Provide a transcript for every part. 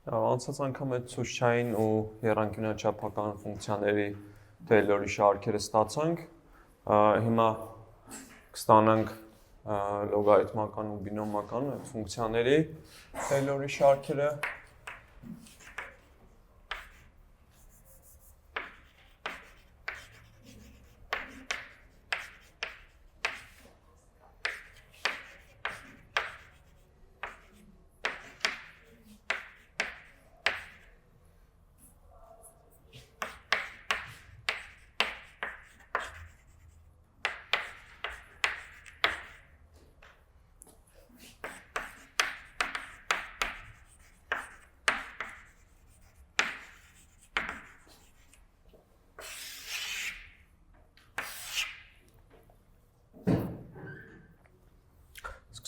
Անցած անգամ այդ ցուցչային ու եռանկյունաչափական ֆունկցիաների Taylor-ի շարքերը ստացանք, հիմա կստանանք լոգարիթմական ու բինոմական ֆունկցիաների Taylor-ի շարքերը։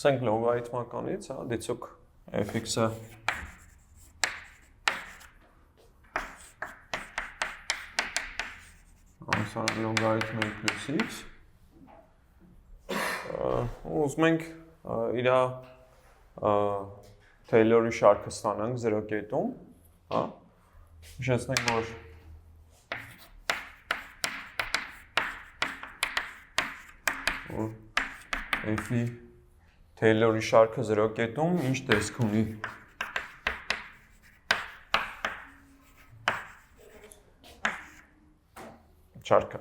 Սկսենք լոգարիթմականից, դիցուկ fx-ը լոգարիթմ n plus x ուզում ենք իր Taylor-ի շարքը ստանանք 0 կետում, հիշեցնենք, որ f-ի Taylor-ի շարքը 0 կետում ինչ տեսք ունի։ Շարքը։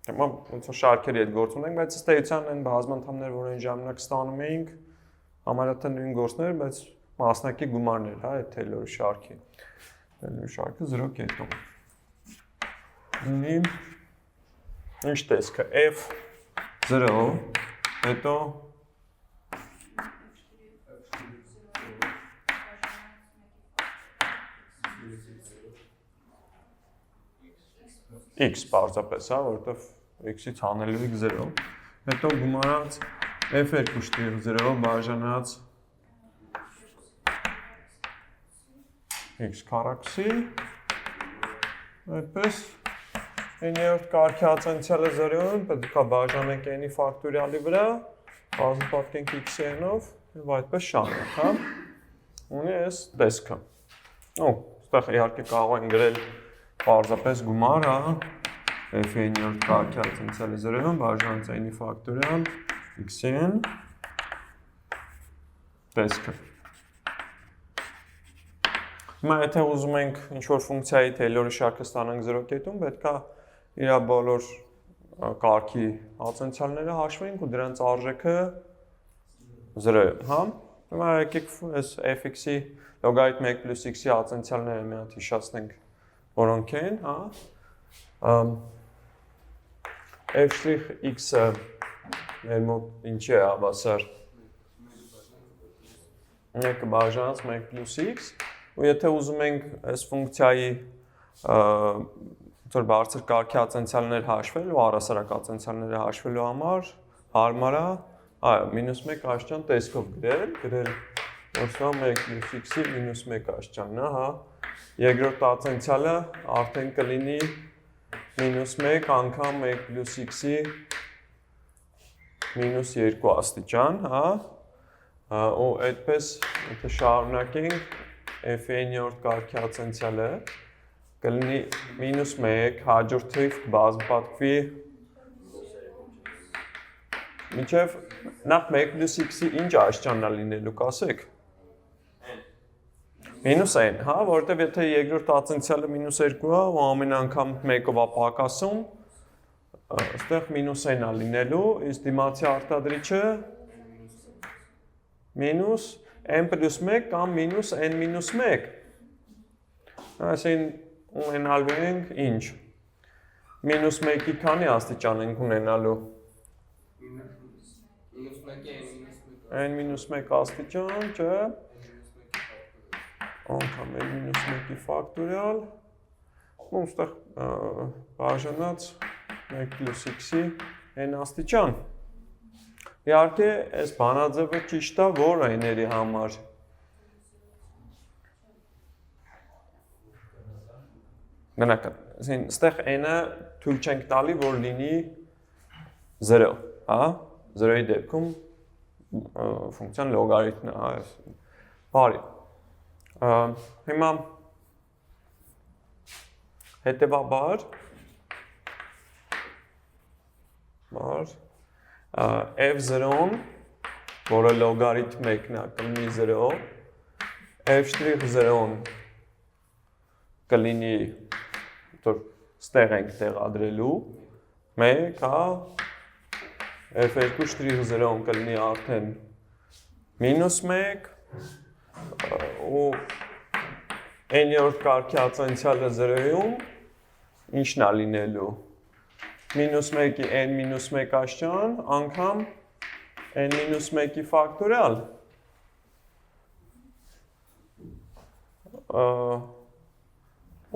Հիմա ոնց որ շարքերի հետ գործ ունենք, բայց ըստ էության այն բազմանդամներ, որ այն ժամանակ ստանում էինք, համարյա թե նույն գործներ, բայց մասնակի գումարներ, այդ Taylor-ի շարքի։ Taylor-ի շարքը 0 կետում։ Ունի ինչ տեսքը f 0, հետո x պարզապես, որովհետև x-ից հանելու եք 0, հետո գումարած f2 շտիղ 0 բաժանած x քառակուսի, այդպես n-րդ կարգի ացանցիալը 0-ն պետք է բաժանենք n-ի ֆակտորիալի վրա, բազմապատկենք x-ով և այդպես շարունակ, ունի այս տեսքը։ Ստեղ իհարկե կարող են գրել պարզապես գումար, f-ի n-րդ կարգի ացանցիալը 0-ն բաժանած n-ի ֆակտորիալ x-ն տեսքը։ Հիմա եթե ուզում ենք ինչ-որ ֆունկցիայի Taylor-ի շարքը ստանանք 0 կետում, պետք է իր բոլոր կարգի ացանցիալները հաշվենք ու դրանց արժեքը 0-ն, Հիմա եկեք այս fx-ի լոգարիթմ 1 plus x-ի ացանցիալները մի հատ հիշացնենք, որոնք են, f'(x)-ը մեր մոտ ինչի է հավասար 1 բաժանած 1 plus x, ու եթե ուզում ենք այս ֆունկցիայի բարձր կարգի ացանցիալներ հաշվել ու առհասարակ ացանցիալները հաշվելու համար հարմար է, -1 աստիճան տեսքով գրել, որ սա 1 plus x-ի -1 աստիճանն է, Երկրորդ ացանցիալը արդեն կլինի -1 անգամ 1 plus x-ի -2 աստիճան, ու այդպես եթե շարունակենք f-ի n-րդ կարգի ացանցիալը կլինի -1 հաջորդ թիվ կբազմապատկվի մինչև նախ 1 plus x-ի ինչ աստիճանն է լինելու, կասեք։ -n, որովհետև եթե երկրորդ ացանցիալը -2 է ու ամեն անգամ 1-ով է պակասում, այստեղ -n է լինելու, իսկ դիմացի արտադրիչը -n+1 կամ -n-1։ Այսինքն ունենալու ենք ինչ։ -1-ի քանի աստիճան ենք ունենալու։ n-1 աստիճան, չէ։ Անգամ n-1-ի ֆակտորիալ, ու այստեղ բաժանած 1 plus x-ի n աստիճան։ Իհարկե, այս բանաձևը ճիշտ է, որ n-երի համար։ Բնական, այստեղ n-ը թույլ չենք տալի, որ լինի 0, 0-ի դեպքում ֆունկցիան լոգարիթմն է, բարի։ Հիմա հետևաբար f0-ն, որը լոգարիթմ 1-ն է, կլինի 0, f'0-ն կլինի, ստեղ ենք տեղադրելու, 1, հա, f2'0-ն կլինի արդեն -1, ու n-րդ կարգի ատենցիալը 0-ում ինչն է լինելու, -1-ի n-1 աշճան անգամ n-1-ի ֆակտորիալ,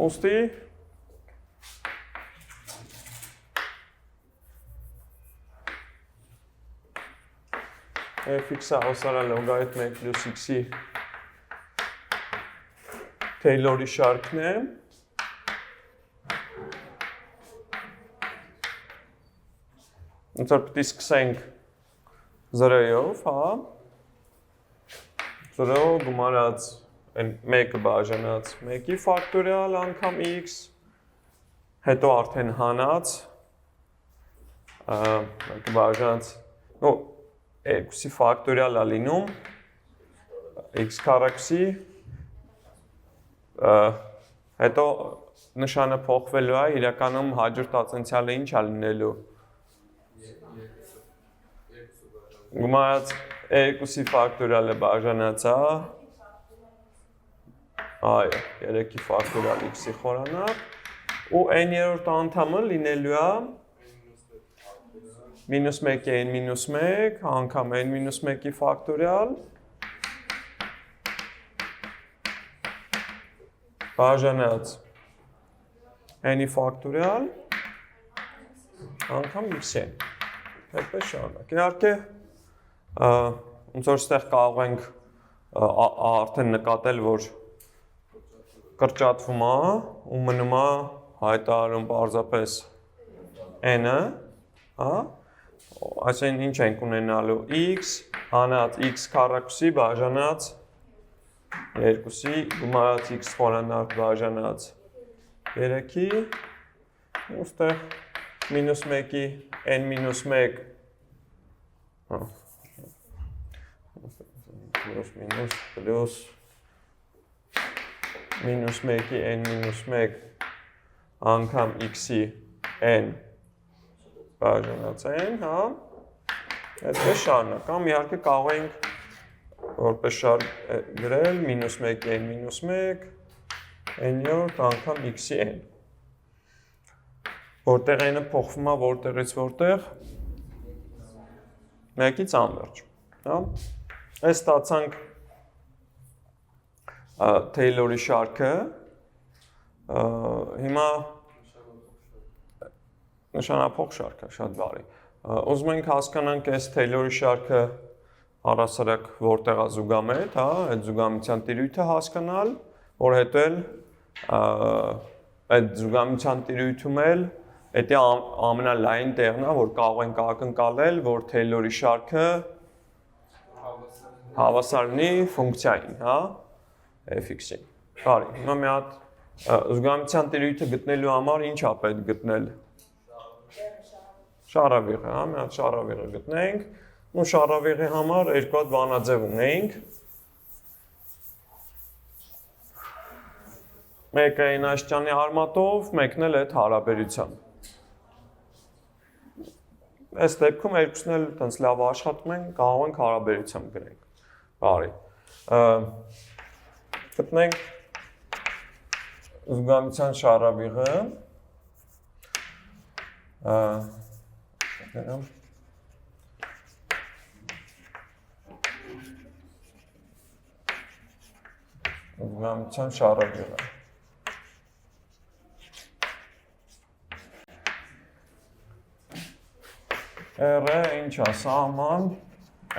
ուստի fx-ը հոսանալ լոգարիթմ 1 + x-ի Թեյլորի շարքն է, Ընդ պետք է սկսենք 0-ով, հա, 0 գումարած 1-ը բաժանած 1-ի ֆակտորիալ անգամ x, հետո արդեն հանած, 1-ը բաժանած, 2-ի ֆակտորիալ է լինում, x քառակուսի, հետո նշանը փոխվելու է, իրականում հաջորդ ատենցիալը ինչ է լինելու, գումարած 2-ի ֆակտորիալը բաժանած է, այո, 3-ի ֆակտորիալ x-ի խորանակ, ու n-րդ անդամը լինելու է -1-ի n-1 անգամ n-1-ի ֆակտորիալ բաժանած n-ի ֆակտորիալ անգամ x-ն, այդպես շարունակ, իհարկե ոնց որ ստեղ կարող ենք արդեն նկատել, որ կրճատվում է ու մնում է հայտարարում պարզապես n-ը, այսինքն ինչ ենք ունենալու x հանած x քառակուսի բաժանած 2-ի գումարած x խորանարդ բաժանած 3-ի ու ստեղ -1-ի n-1 պլյուս -1-ի n-1 անգամ x-ի n բաժանած n, հա, այդպես շարունակ, կամ իհարկե կարող ենք որպես շարք գրել -1-ի n-1, n-րդ անգամ x-ի n, որտեղ n-ը փոխվում է որտեղից որտեղ, 1-ից անվերջ, հա, այս ստացանք Թեյլորի շարքը, հիմա նշանափող շարքը, շատ բարի, ուզում ենք հասկանանք այս Թեյլորի շարքը առասարակ որտեղ է զուգամետ, հա, այդ զուգամության տիրույթը հասկանալ, որ հետո էլ այդ զուգամության տիրույթում էլ դա ամենալայն տեղն է, որ կարող ենք ակնկալել, որ Թեյլորի շարքը հավասար լինի ֆունկցիային, հա, f(x)-ին։ Բարի, հիմա մի հատ զուգամության տիրույթը գտնելու համար ինչ է պետք գտնել։ Շարավիղը, հա, մի հատ շարավիղը գտնենք, ու շարավիղի համար երկու հատ բանաձև ունենք։ Մեկը n աշճանի արմատով, մեկն էլ այդ հարաբերությամբ։ Այս դեպքում երկուսն էլ տենց լավ աշխատում են, կարող ենք հարաբերությամբ գրենք։ Բարի։ Գտնենք զուգամության շարավիղը։ Զուգամության շարավիղը։ R-ը ինչ է, սահման,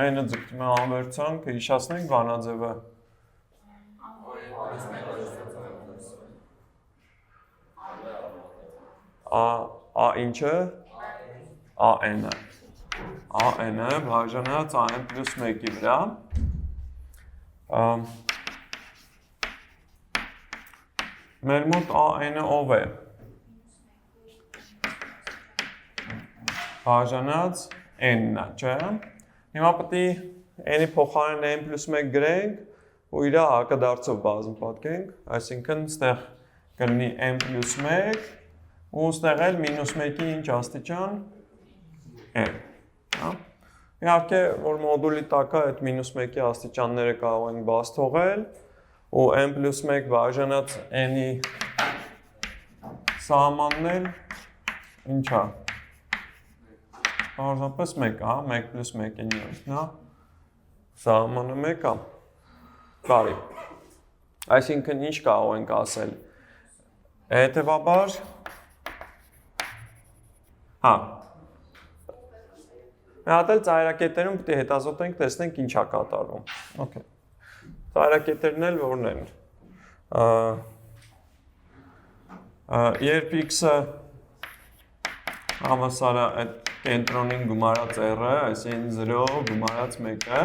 n-ը ձգտում է անվերցանք, հիշացնենք բանաձևը։ A ինչը, AN-ը, AN-ը բաժանած AN+1-ի վրա, Մեր մոտ n-ը ով է։ Բաժանած n-ն է, չէ՞։ Հիմա պետք է n-ի փոխարեն n + 1 գրենք ու իր հակադարձով բազմապատկենք, այսինքն ստեղ կլինի n + 1 ու ստեղ էլ -1-ի ինչ աստիճան n, հա։ Իհարկե, որ մոդուլի տակ է այդ -1-ի աստիճանները կարող ենք բաց թողել ու n + 1 բաժանած n-ի սահմանն էլ ինչ է։ Պարզապես 1 է, 1 + 1/9, հա։ Սահմանը 1 է։ Բարի։ Այսինքն ինչ կարող ենք ասել։ Հետևաբար, հա։ Մի հատ էլ ծայրակետերում պետք է հետազոտենք, տեսնենք ինչ է կատարվում։ Okay։ Ծայրակետերն էլ որն են։ Երբ x-ը հավասար է այդ կենտրոնին գումարած r-ը, այսինքն 0 գումարած 1-ը,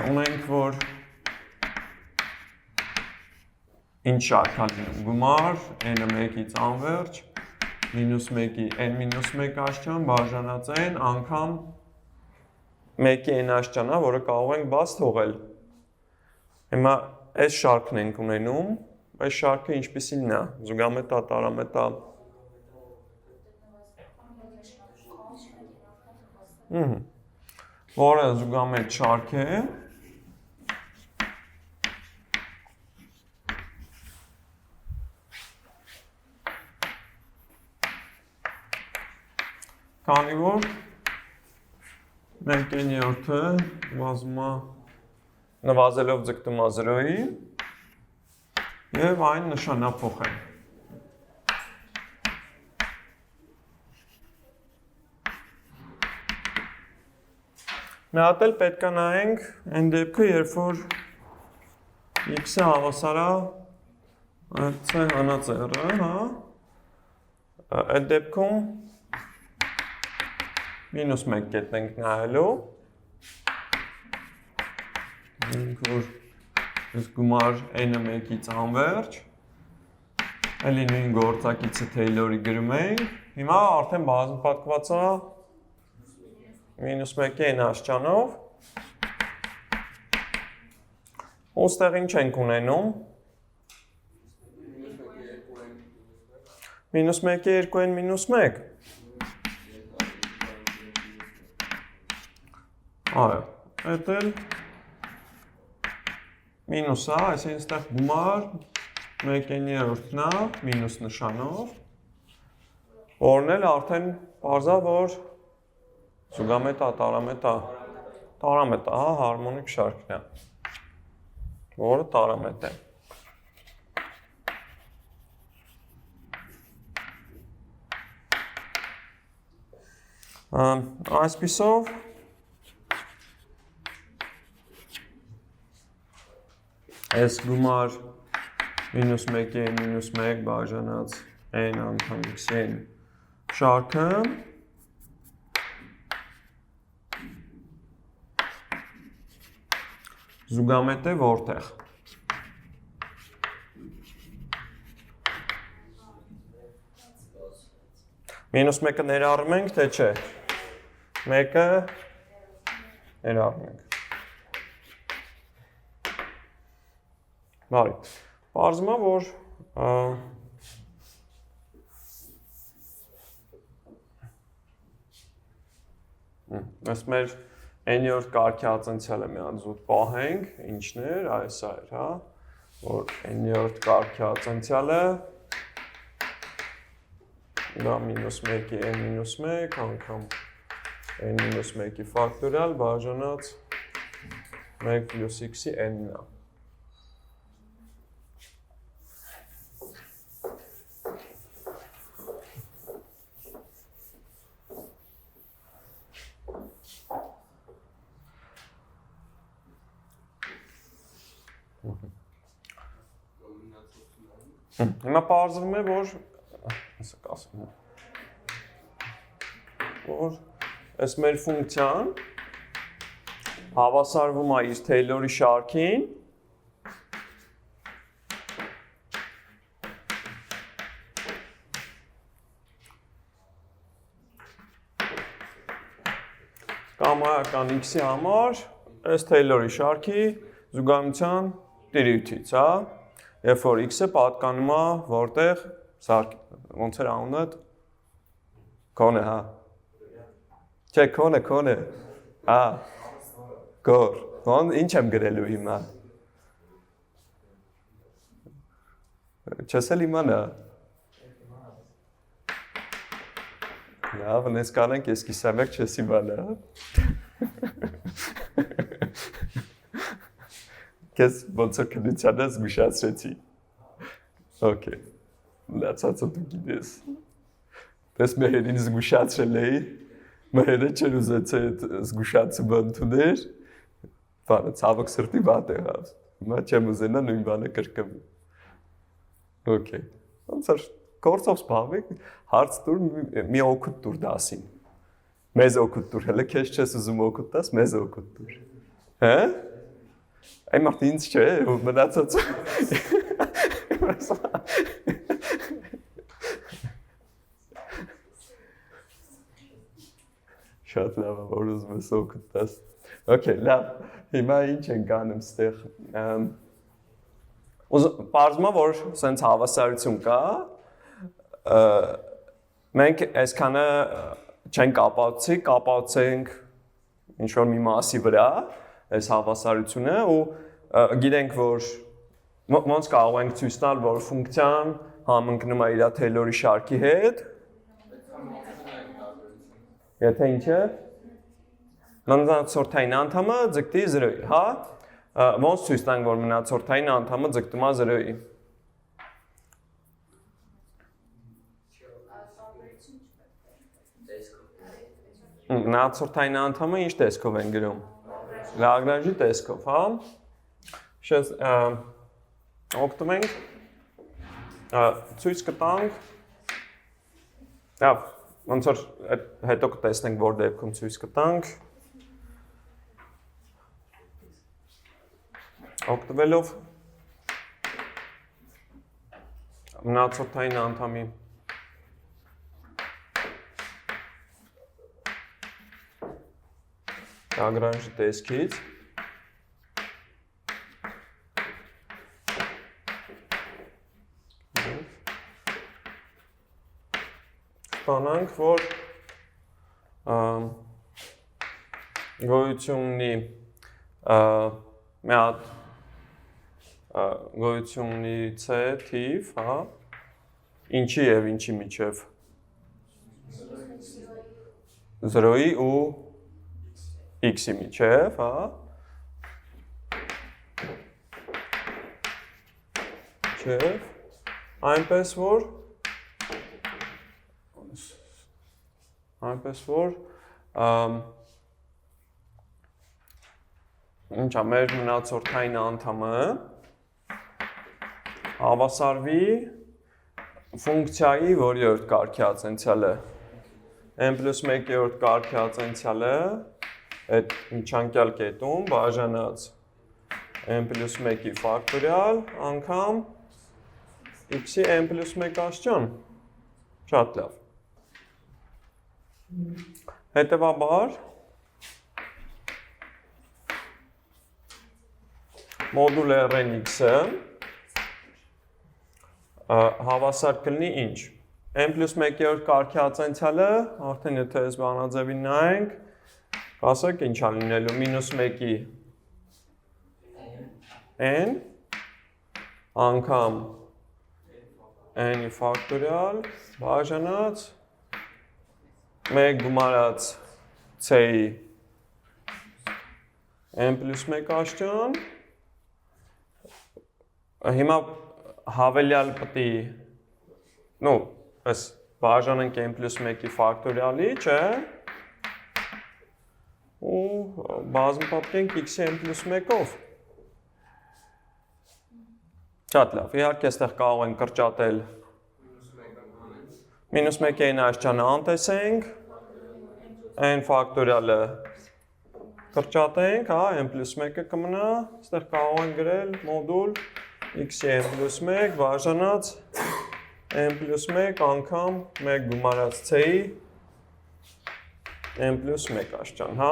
ունենք, որ ինչ շարք է լինում, գումար, n-ը 1-ից անվերջ, -1-ի n-1 աշճան, բաժանած n, անգամ 1-ի n աշճան է, որը կարող ենք բաց թողել։ Հիմա այս շարքն ենք ունենում, այս շարքը ինչպիսին է, զուգամետա, տարամետա։ Որը զուգամետ շարք է, քանի որ 1/9-ը նվազելով ձգտում է 0-ի և այն նշանափոխ է։ Մի հատ էլ պետք է նայենք այն դեպքը, երբ որ x-ը հավասար է c հանած r-ը, հա։ Այդ դեպքում -1 կետ ենք նայելու։ Որ այս գումար n-ը 1-ից անվերջ, էլի նույն գործակիցը Թեյլորի գրում ենք, հիմա արդեն բազմապատկված է -1-ի n աշճանով, ու ստեղ ինչ ենք ունենում, -1-ի 2n-1, այո, այդ էլ մինուս է, այսինքն ստեղ գումար 1/9-ն է, մինուս նշանով, որն էլ արդեն պարզ է, որ զուգամետա, տարամետա, հա, հարմոնիկ շարքն է, որը տարամետ է։ Այսպիսով, այս գումար -1-ի n-1 բաժանած n անգամ x-ի n շարքը զուգամետ է որտեղ։ -1-ը ներառում ենք, թե չէ։ 1-ը ներառում ենք։ Բարի, պարզում է, որ այս մեր n-րդ կարգի ածնցյալը մի հատ զուտ պահենք, ինչն էր, այս էր, հա, որ n-րդ կարգի ածնցյալը դա -1-ի n-1 անգամ n-1-ի ֆակտորիալ բաժանած 1 + x-ի n-ն է։ Հիմա պարզվում է, որ այս մեր ֆունկցիան հավասարվում է իր Թեյլորի շարքին կամայական x-ի համար այս Taylor-ի շարքի զուգահեռության տիրույթից, հա։ Երբ որ x-ը պատկանում է որտեղ ոնց էր անունը քոնը, հա։ Չէ, քոնը։ Հա։ Գոր։ Ոնց ինչ եմ գրելու հիմա։ Չես էլ իմանա։ Լավ, նես կանենք, ես կիսամերկ չես իմանա։ Քեզ ոնց է քննությանը զգուշացրեցի։ Okay. Լացածը դու գիտես։ Պես մերին զգուշացրել էի, մերը չեր ուզեց այդ զգուշացումը ընդուներ, բանը ցավոք սրտի վատ եղավ։ Հիմա չեմ ուզենա նույն բանը կրկնվի։ Okay. Ոնց էր գործով զբաղվեք, հարց տուր մի օգուտ տուր դասին։ Մեզ օգուտ տուր, հələ քեզ չես ուզում օգուտ տաս, մեզ օգուտ տուր։ Հա? Այ մարդը ինձ չէ, մնացած։ Շատ լավ, որ ուզում ես օգուտ տաս։ Okay, լավ։ Հիմա ինչ ենք անում ստեղ։ Պարզվում է, որ սենց հավասարություն կա, մենք այսքանը չենք կապացենք ինչ-որ մի մասի վրա, այս հավասարությունը, ու գիտենք, որ ոնց կարող ենք ցույց տալ, որ ֆունկցիան համընկնում է իր Taylor-ի շարքի հետ։ Եթե ինչ է, մնացորդային անդամը ձգտի 0-ի, հա։ Ոնց ցույց տանք, որ մնացորդային անդամը ձգտում է 0-ի։ Մնացորդային անդամը ինչ տեսքով են գրում։ Լագրանժի տեսքով, հա։ Շես օգտվենք ցույց կտանք։ Լավ, ոնց որ հետո կտեսնենք, որ դեպքում ցույց կտանք։ Օգտվելով մնացորդային անդամի Lagrange տեսքից ստանանք, որ գոյություն ունի մի հատ գոյություն ունի C թիվ, հա, ինչի եւ ինչի միջև 0-ի ու x-ի միջև, հա, միջև, այնպես որ ինչա մեր մնացորդային անդամը հավասարվի ֆունկցիայի որի-րդ կարգի ացենցիալը n+1-րդ կարգի ացենցիալը այդ միջանկյալ կետում բաժանած n+1-ի ֆակտորիալ անգամ x-ի n+1 աստիճան։ Շատ լավ։ Հետևաբար մոդուլ Rn(x)-ը հավասար կլինի ինչ։ n+1-րդ կարգի ացենցիալը, արդեն եթե այս բանաձևին նայենք, կասեք ինչ է լինելու -1-ի n անգամ n-ի ֆակտորիալ բաժանած 1 գումարած c-ի n+1 աստիճան։ Հիմա հավելյալ պտի, այս բաժանենք n+1-ի ֆակտորիալի, չէ, ու բազմապատկենք x-ի n+1-ով։ Շատ լավ, իհարկե այստեղ կարող ենք կրճատել -1-ի n աստիճանը անտեսենք, n ֆակտորիալը կրճատենք, հա, n+1-ը կմնա, այստեղ կարող ենք գրել մոդուլ x-ի n+1 բաժանած n+1 անգամ 1 գումարած c-ի n plus 1 աշճան, հա։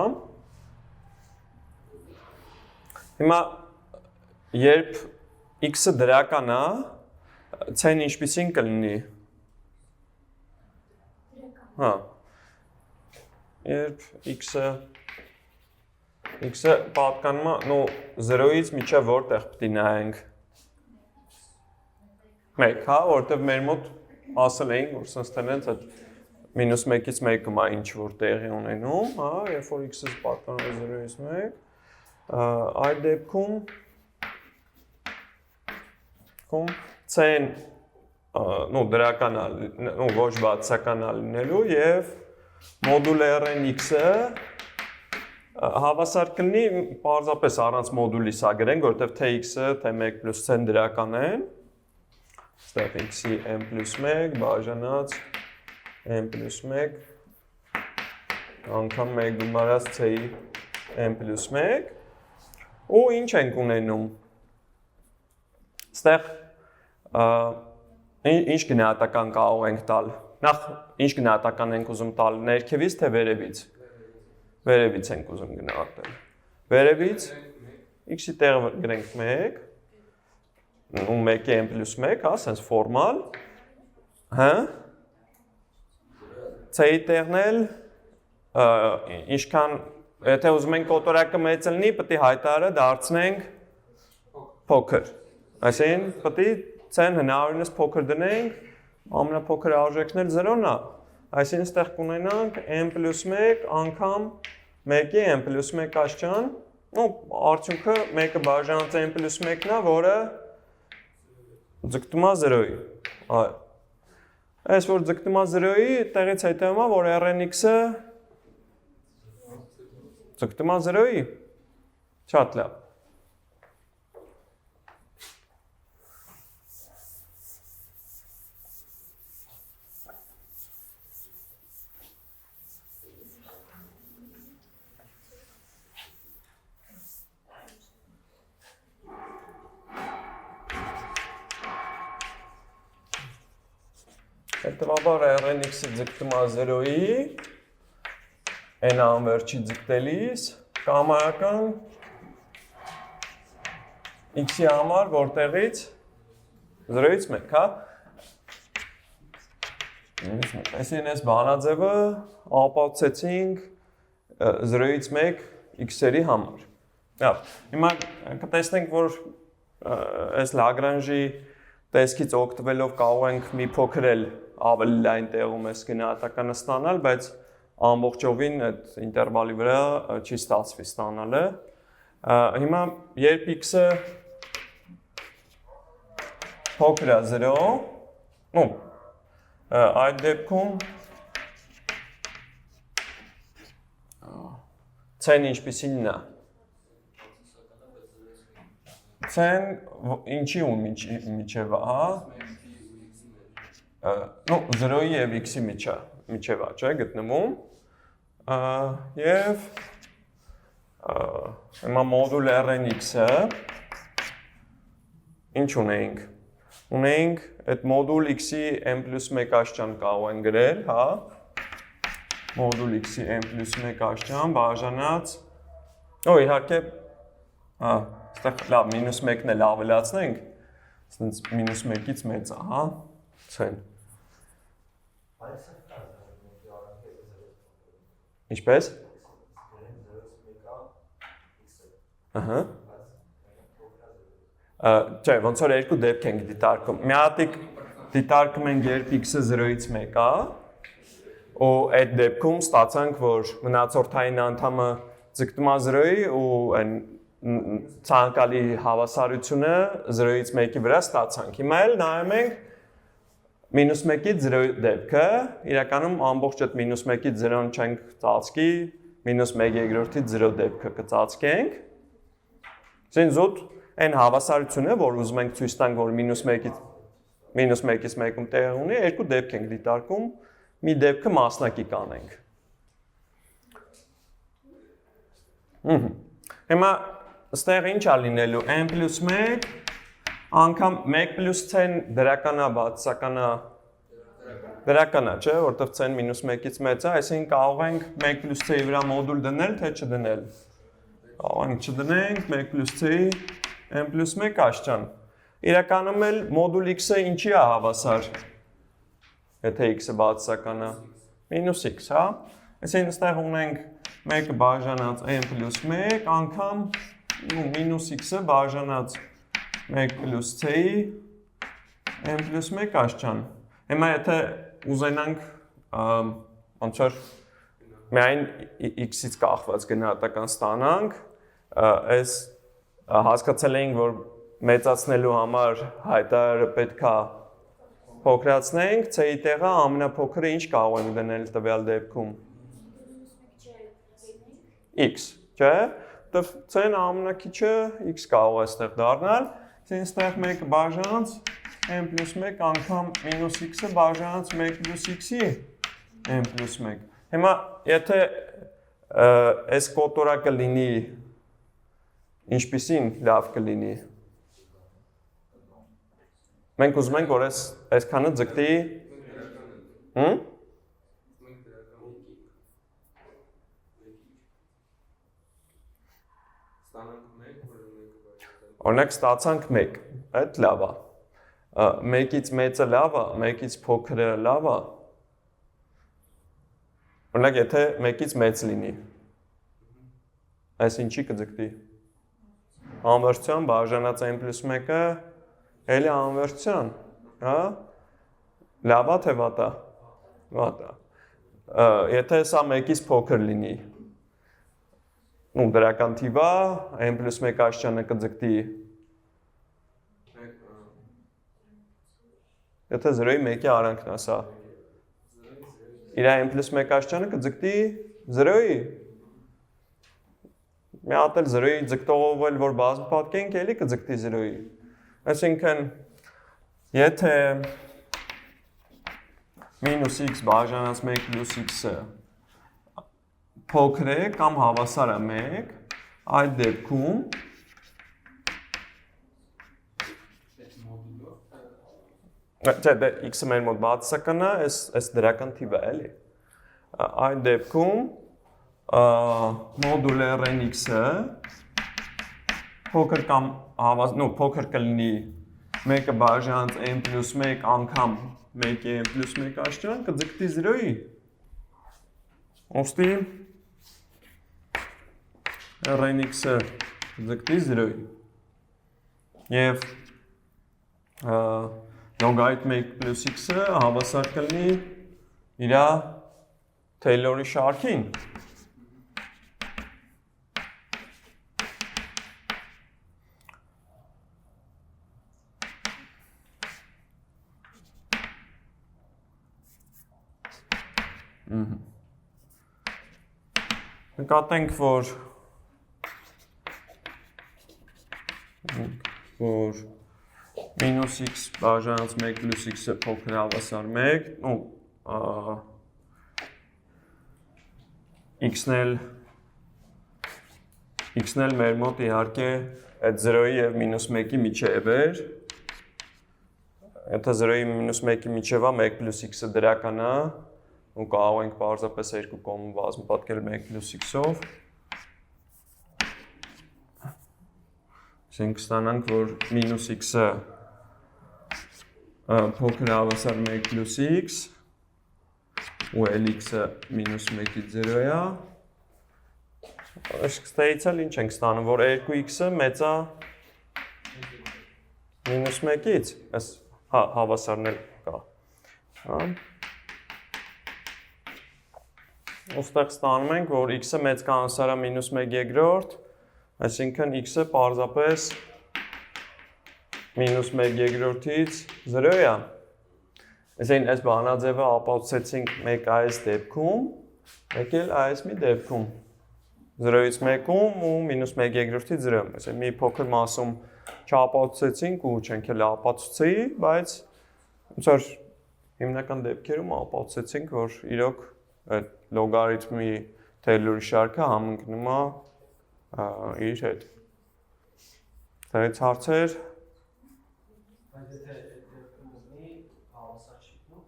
Հիմա երբ x-ը դրական է, c-ն ինչպիսին կլինի։ Հա։ Երբ x-ը պատկանում է, 0-ից մինչև որտեղ պետք է նայենք։ 1, հա, որտեղ մեր մոտ ասել էինք, որ սենց տենց այդ -1-ից 1-ը մա ինչ որ տեղի ունենում, հա, երբ որ x-ը պատկանում է 0-ից 1, այդ դեպքում c-ն դրական է, ոչ բացական է լինելու եւ մոդուլ rn x-ը հավասար կլինի պարզապես առանց մոդուլի սա գրենք, որովհետեւ թե x-ը, թե 1 + c-ն դրական են։ Ստեղ x-ի n + 1 բաժանած n + 1 անգամ 1 գումարած c-ի n + 1 ու ինչ ենք ունենում։ Ստեղ ինչ գնահատական կարող ենք տալ։ Նախ ինչ գնահատական ենք ուզում տալ, ներքևից թե վերևից։ Վերևից ենք ուզում գնահատել։ Վերևից x-ի տեղը գրենք 1, ու 1-ի n + 1, հա, սենց ֆորմալ։ Հա։ C-ի տեղն էլ ինչքան, եթե ուզում ենք կոտորակը մեծ լինի, պետք է հայտարարը դարձնենք փոքր։ Այսինքն պետք է c-ն հնարավորինս փոքր դնենք, ամենափոքր արժեքն էլ 0-ն է։ Այսինքն այստեղ կունենանք n + 1 անգամ 1-ի n + 1 աշճան, ու արդյունքը 1-ը բաժանած n + 1-ն է, որը ձգտում է 0-ի։ Այո։ Այս որ ձգտում է 0-ի, տեղից հետևում է, որ rn(x)-ը ձգտում է 0-ի։ Շատ լավ։ Հետևաբար rn(x)-ը ձգտում է 0-ի, n անվերջի ձգտելիս, կամայական x-ի համար որտեղից 0-ից 1, հա։ Այսինքն այս բանաձևը ապացուցեցինք 0-ից 1 x-երի համար։ Լավ, հիմա կտեսնենք, որ այս Լագրանժի տեսքից օգտվելով կարող ենք մի փոքր էլ ավելի լայն տեղում այս գնահատականը ստանալ, բայց ամբողջովին այդ ինտերվալի վրա չի ստացվի ստանալը։ Հիմա երբ x-ը փոքր է 0, այդ դեպքում c-ն ինչպիսին է։ C-ն ինչի ու միջև է, հա։ 0-ի և x-ի միջև է, չէ, գտնվում։ Եվ հիմա մոդուլ rn(x)-ը ինչ ունեինք։ Ունեինք այդ մոդուլ x-ի n + 1 աշճան կարող են գրել, հա։ Մոդուլ x-ի n + 1 աշճան բաժանած, իհարկե, այստեղ լավ, -1-ն էլ ավելացնենք, սենց -1-ից մեծ է, հա, c-ն։ Ինչպես։ Չէ, ոնց որ երկու դեպք ենք դիտարկում։ Մի հատիկ դիտարկում ենք, երբ x-ը 0-ից 1 է, ու այդ դեպքում ստացանք, որ մնացորդային անդամը ձգտում է 0-ի ու այն ցանկալի հավասարությունը 0-ից 1-ի վրա ստացանք։ Հիմա էլ նայում ենք -1-ից 0 դեպքը, իրականում ամբողջ այդ -1-ից 0-ն չենք ծածկի, -1/2-ից 0 դեպքը կծածկենք։ Այսինքն զուտ այն հավասարությունը, որ ուզում ենք ցույց տանք, որ -1-ից 1-ում տեղ ունի, երկու դեպք ենք դիտարկում, մի դեպքը մասնակի կանենք։ Հիմա ստեղ ինչ է լինելու, n + 1 անգամ 1 + c-ն դրական է, բացասական է, Դրական է, չէ, որտեղ c-ն -1-ից մեծ է, այսինքն կարող ենք 1 + c-ի վրա մոդուլ դնել, թե չդնել։ Կարող ենք չդնենք 1 + c-ի n + 1 աշճան։ Իրականում էլ մոդուլ x-ը ինչի է հավասար։ Եթե x-ը բացասական է, -x, հա։ Այսինքն այստեղ ունենք 1-ը բաժանած n + 1 անգամ -x-ը բաժանած 1 + c-ի n + 1 աշճան։ Հիմա եթե ուզենանք ոնց որ միայն x-ից կախված գնահատական ստանանք, այս հասկացել էինք, որ մեծացնելու համար հայտարարը պետք է փոքրացնենք, c-ի տեղը ամենափոքրը ինչ կարող ենք դնել տվյալ դեպքում։ x, չէ՞։ C-ն ամենաքիչը x կարող է այստեղ դառնալ, այսինքն այստեղ 1-ը բաժանած n + 1 անգամ -x-ը բաժանած 1 + x-ի n + 1։ Հիմա եթե այս կոտորակը լինի ինչպիսին լավ կլինի։ Մենք ուզում ենք, որ այսքանը ձգտի Օրինակ ստացանք 1, այդ լավ է։ 1-ից մեծը լավ է, 1-ից փոքրը լավ է։ Օրինակ եթե 1-ից մեծ լինի, այս ինչի կձգտի։ Անվերցության բաժանած n + 1-ը էլի անվերցության, հա։ Լավ է թե վատ է։ Վատ է։ Եթե սա 1-ից փոքր լինի, դրական թիվ է, n + 1 աշճանը կձգտի։ Եթե 0-ի 1-ի արանքն է սա։ Իր n + 1 աշճանը կձգտի 0-ի։ Մի հատ էլ 0-ի ձգտողով էլ որ բազմապատկենք, էլի կձգտի 0-ի։ Այսինքն, եթե -x բաժանած 1 + x-ը փոքր է կամ հավասար է 1, այդ դեպքում Չէ, x-ը մեր մոտ բացասական է, այս դրական թիվը է, էլի։ Այդ դեպքում մոդուլ Rn(x)-ը փոքր կլինի 1-ը բաժանած n + 1 անգամ 1-ի n + 1 աշճան կձգտի 0-ի։ Ոստի Rn(x)-ը կձգտի 0-ի։ Եվ լոգարիթմ 1 + x-ը հավասար կլինի իրա Թեյլորի շարքին։ Նկատենք, որ -x բաժանած 1 + x-ը փոքր հավասար 1, x-ն էլ մեր մոտ իհարկե այդ 0-ի և -1-ի միջև էր։ Եթե 0-ի -1-ի միջև է, 1 + x-ը դրական է, ու կարող ենք պարզապես երկու կողմը բազմապատկել 1 + x-ով։ Այսինքն կստանանք, որ -x-ը փոքր հավասար 1 + x, ու էլ x-ը -1-ից 0 է։ Այստեղից էլ ինչ ենք ստանում, որ 2x-ը մեծ է -1-ից, այս հավասարն էլ կա։ Ոստեղ ստանում ենք, որ x-ը մեծ կանասար է -1/2, այսինքն x-ը պարզապես -1/2-ից 0 է։ Այսինքն այս բանաձևը ապացուցեցինք մեկ այս դեպքում, մեկ էլ այս մի դեպքում։ 0-ից 1-ում ու -1/2-ից 0-ում։ Այսինքն մի փոքր մասում չապացուցեցինք ու չենք էլ ապացուցեի, բայց ոնց որ հիմնական դեպքերում ապացուցեցինք, որ իրոք այդ լոգարիթմի Թեյլորի շարքը համընկնում է իր հետ։ Դրանից հարցեր։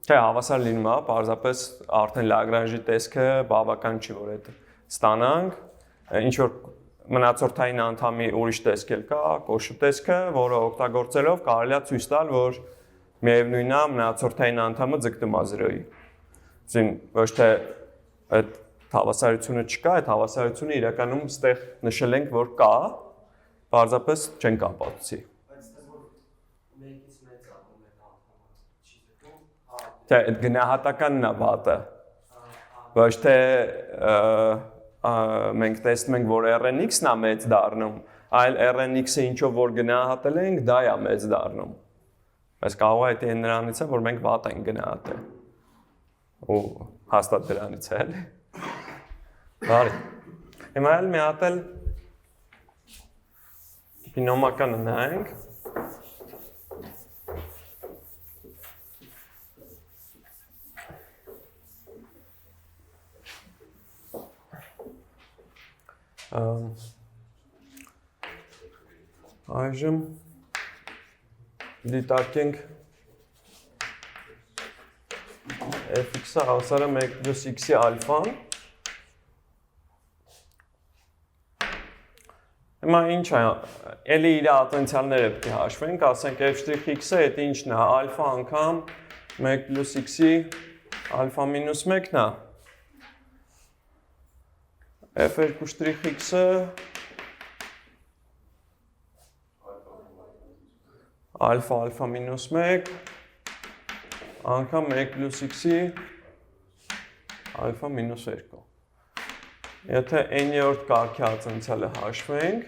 Չէ, հավասար լինում է, պարզապես արդեն Lagrange-ի տեսքը բավական չի, որ այդ ստանանք, ինչ որ մնացորդային անդամի ուրիշ տեսք էլ կա, կոշու տեսքը, որը օգտագործելով կարելի է ցույց տալ, որ միևնույնն է մնացորդային անդամը ձգտում է 0-ի։ Այսինքն ոչ թե այդ հավասարությունը չկա, այդ հավասարությունը իրականում այստեղ նշել ենք, որ կա, պարզապես չենք ապացուցի։ Չէ, այդ գնահատականն է վատը։ Ոչ թե մենք տեսնում ենք, որ RNX-ն է մեծ դառնում, այլ RNX-ը ինչով որ գնահատել ենք, դա է մեծ դառնում։ Բայց կարող է դա նրանից է, որ մենք վատ ենք գնահատել։ Ու հաստատ դրանից է, էլի։ Բարի։ Հիմա էլ մի հատ էլ բինոմականը նայենք։ Այժմ դիտարկենք fx-ը հավասարը 1 + x-ի ալֆան։ Հիմա ինչ է, էլի իր ատենցիալները պետք է հաշվենք, ասենք f'(x-ը այդ ինչն է, ալֆա անգամ 1 + x-ի ալֆա մինուս 1-ն է։ f2'(x-ը ալֆա մինուս 1 անգամ 1 + x-ի ալֆա մինուս 2։ Եթե n-րդ կարգի ատենցիալը հաշվենք,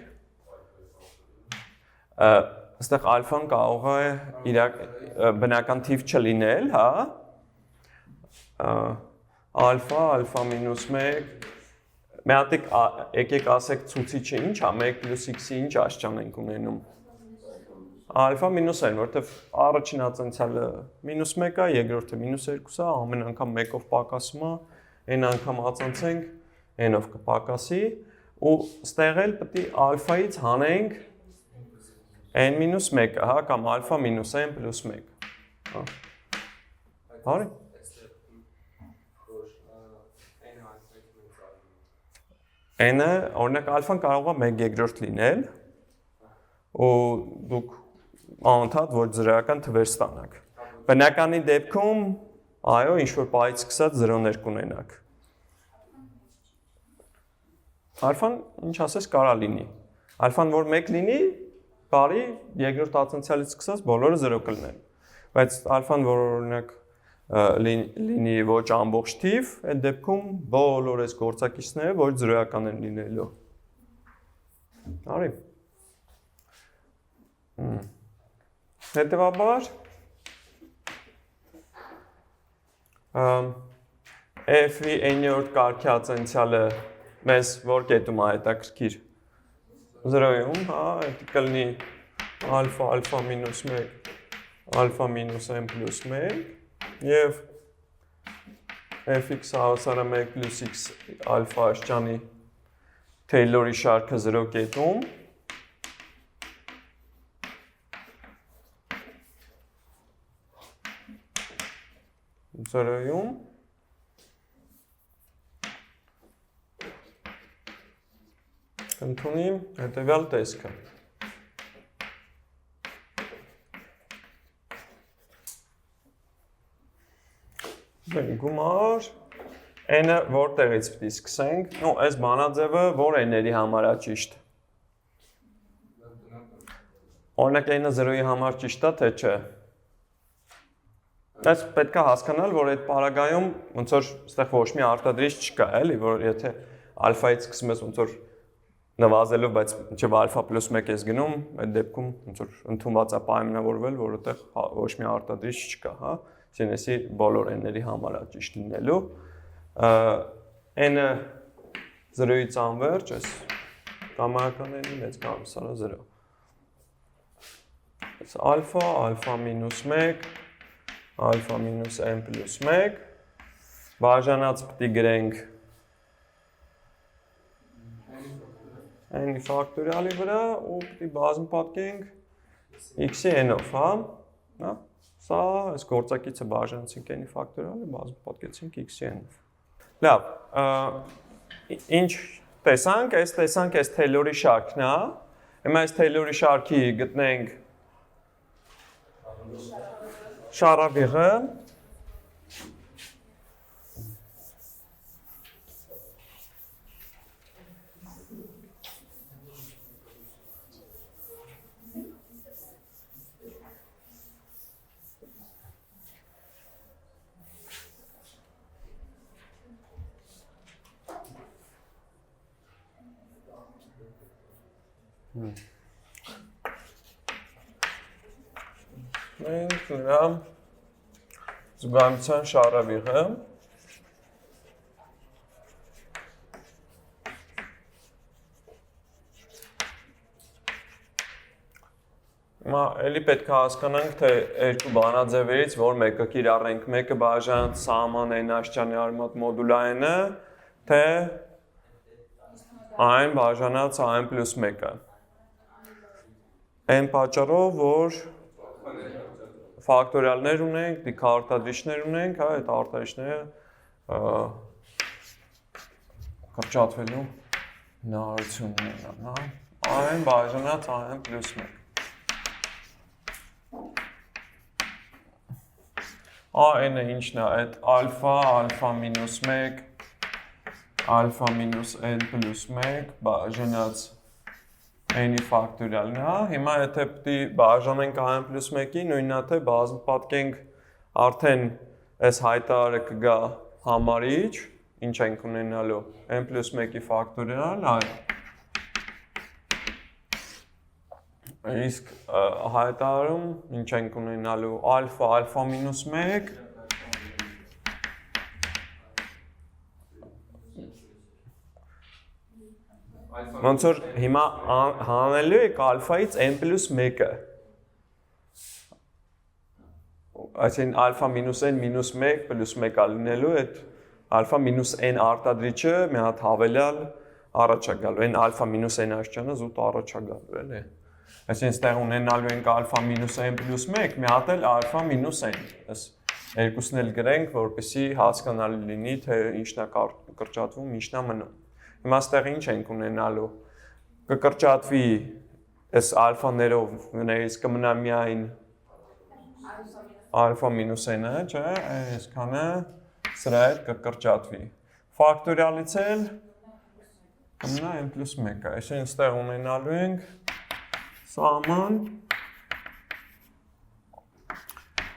այստեղ ալֆան կարող է բնական թիվ չլինել, հա։ Ալֆա մինուս 1, մի հատիկ եկեք ասեք ցուցիչը ինչ է, 1 + x-ի ինչ աշճան ենք ունենում։ Ալֆա մինուս n, որտեվ առաջին ատենցիալը մինուս 1 է, երկրորդը մինուս 2 է, ամեն անգամ 1-ով պակասում է, n անգամ ածանցենք, n-ով կպակասի, ու ստեղ էլ պետք է ալֆայից հանենք n-1-ը, հա, կամ ալֆա մինուս n + 1։ Բարի։ N-ը, օրինակ ալֆան կարող է 1/2 լինել, ու դուք անընդհատ որ զրոյական թվեր ստանաք։ Բնականի դեպքում, այո, ինչ-որ պահից սկսած զրոներ կունենաք։ Ալֆան, ինչ ասես, կարա լինի։ Ալֆան, որ 1 լինի, բարի, երկրորդ ատենցիալից սկսած բոլորը 0 կլինեն։ Բայց ալֆան, որ օրինակ լինի ոչ ամբողջ թիվ, այդ դեպքում բոլոր այս գործակիցները ոչ զրոյական են լինելու։ Արի։ Հետևաբար f-ի n-րդ կարգի ատենցիալը մեզ որ կետում է հետաքրքիր 0-ում, հա, դա կլինի ալֆա մինուս 1, ալֆա մինուս n + 1 եւ fx հավասար է 1 + x ալֆա աշճանի Թեյլորի շարքը 0 կետում Զրոյում ընդունիմ հետևյալ տեսքը։ Գումար n-ը որտեղից պիտի սկսենք, նո, այս բանաձևը որ n-երի համար է ճիշտ։ Օրինակ n-ը 0-ի համար ճիշտ է, թե չէ։ Այս պետք է հասկանալ, որ այդ պարագայում ոնց որ այստեղ ոչ մի արտադրիչ չկա, էլի, որ եթե ալֆայից սկսում ես ոնց որ նվազելով, բայց մինչև ալֆա + 1 ես գնում, այդ դեպքում ոնց որ ընդունված է պայմանավորվել, որ այդտեղ ոչ մի արտադրիչ չկա, հա։ Այսինքն բոլոր n-ների համար է ճիշտ լինելու։ n-ը 0-ից անվերջ, այս կամայական n-ի մեծ կամսարը 0։ Այս ալֆա մինուս 1 ալֆա մինուս n + 1 բաժանած պետք է գրենք n-ի ֆակտորիալի վրա ու պետք է բազմապատկենք x-ի n-ով, հա։ Սա այս գործակիցը բաժանեցինք n-ի ֆակտորիալը, բազմը պատկեցինք x-ի n-ով։ Լավ, ինչ տեսանք, այս Taylor-ի շարքն է։ Հիմա այս Taylor-ի շարքի գտնենք շարավիղը։ Մենք նրա զուգահեռության շարավիղը Հիմա էլի պետք է հասկանանք, թե երկու բանաձևերից որ մեկը կիրառենք, մեկը բաժանած սահման n աշճանի արմատ մոդուլայինը, թե այն բաժանած n + 1-ը։ Այն պատճառով, որ ֆակտորիալներ ունենք, դիքահարտադրիչներ ունենք, հա, այդ արտադրիչները կրճատվելու հնարավորություն ունեն, հա։ Այն բաժանած n + 1։ n-ը ինչն է, այդ ալֆա, ալֆա մինուս 1, ալֆա մինուս n + 1 բաժանած n-ի ֆակտորիալն է։ Հիմա եթե պիտի բաժանենք n + 1-ի, նույնն է թե բազմապատկենք արդեն այս հայտարարը կգա համարիչ, ինչ ենք ունենալու n + 1-ի ֆակտորիալ, իսկ հայտարարում ինչ ենք ունենալու ալֆա, ալֆա մինուս 1 ոնց որ հիմա հանելու եք ալֆայից n + 1-ը այսինքն ալֆա մինուս n մինուս 1 + 1-ը լինելու այդ ալֆա մինուս n արտադրիչը մի հատ հավելյալ առաջ է գալու այն ալֆա մինուս n աշճանը զուտ առաջ է գալու էլի այսինքն ստեղ ունենալու ենք ալֆա մինուս n + 1 մի հատ էլ ալֆա մինուս n այս երկուսն էլ գրենք որպեսզի հասկանալի լինի թե ինչն է կրճատվում ինչն է մնում հիմա ստեղ ինչ ենք ունենալու կկրճատվի այս ալֆաներով նույնիսկ կմնա միայն ալֆա մինուս n-ը, չէ, այսքանը սրա հետ կկրճատվի։ Ֆակտորիալից էլ կմնա n + 1-ը, այսինքն ստեղ ունենալու ենք սահման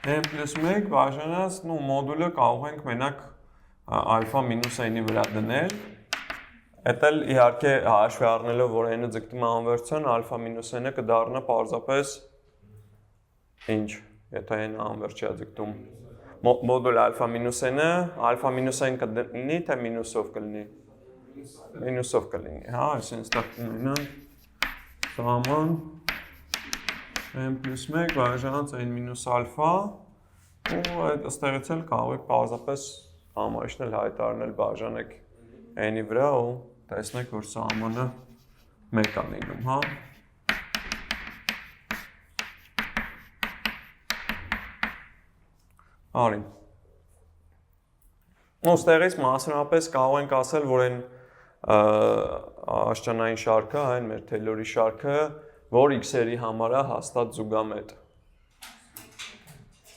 n + 1 բաժանած, մոդուլը կարող ենք մենակ ալֆա մինուս n-ի վրա դնել Այդ էլ իհարկե հաշվի առնելով, որ n-ը ձգտում է անվերցության, ալֆա մինուս n-ը կդառնա պարզապես ինչ, եթե n-ը անվերջ է ձգտում։ Մոդուլ ալֆա մինուս n-ը, ալֆա մինուս n կլինի, թե մինուսով կլինի։ Մինուսով կլինի, հա, այսինքն ստեղ ունենանք սահման n + 1 բաժանած n մինուս ալֆա, ու այդ ստեղից էլ կարող եք պարզապես համարիչն էլ հայտարարել բաժանեք n-ի վրա ու տեսնեք, որ սահմանը մեկ է լինում, հա։ Արի։ Ու ստեղից մասնավորապես կարող ենք ասել, որ այն աշճանային շարքը, այն մեր Taylor-ի շարքը, որ x-երի համար է հաստատ զուգամետ։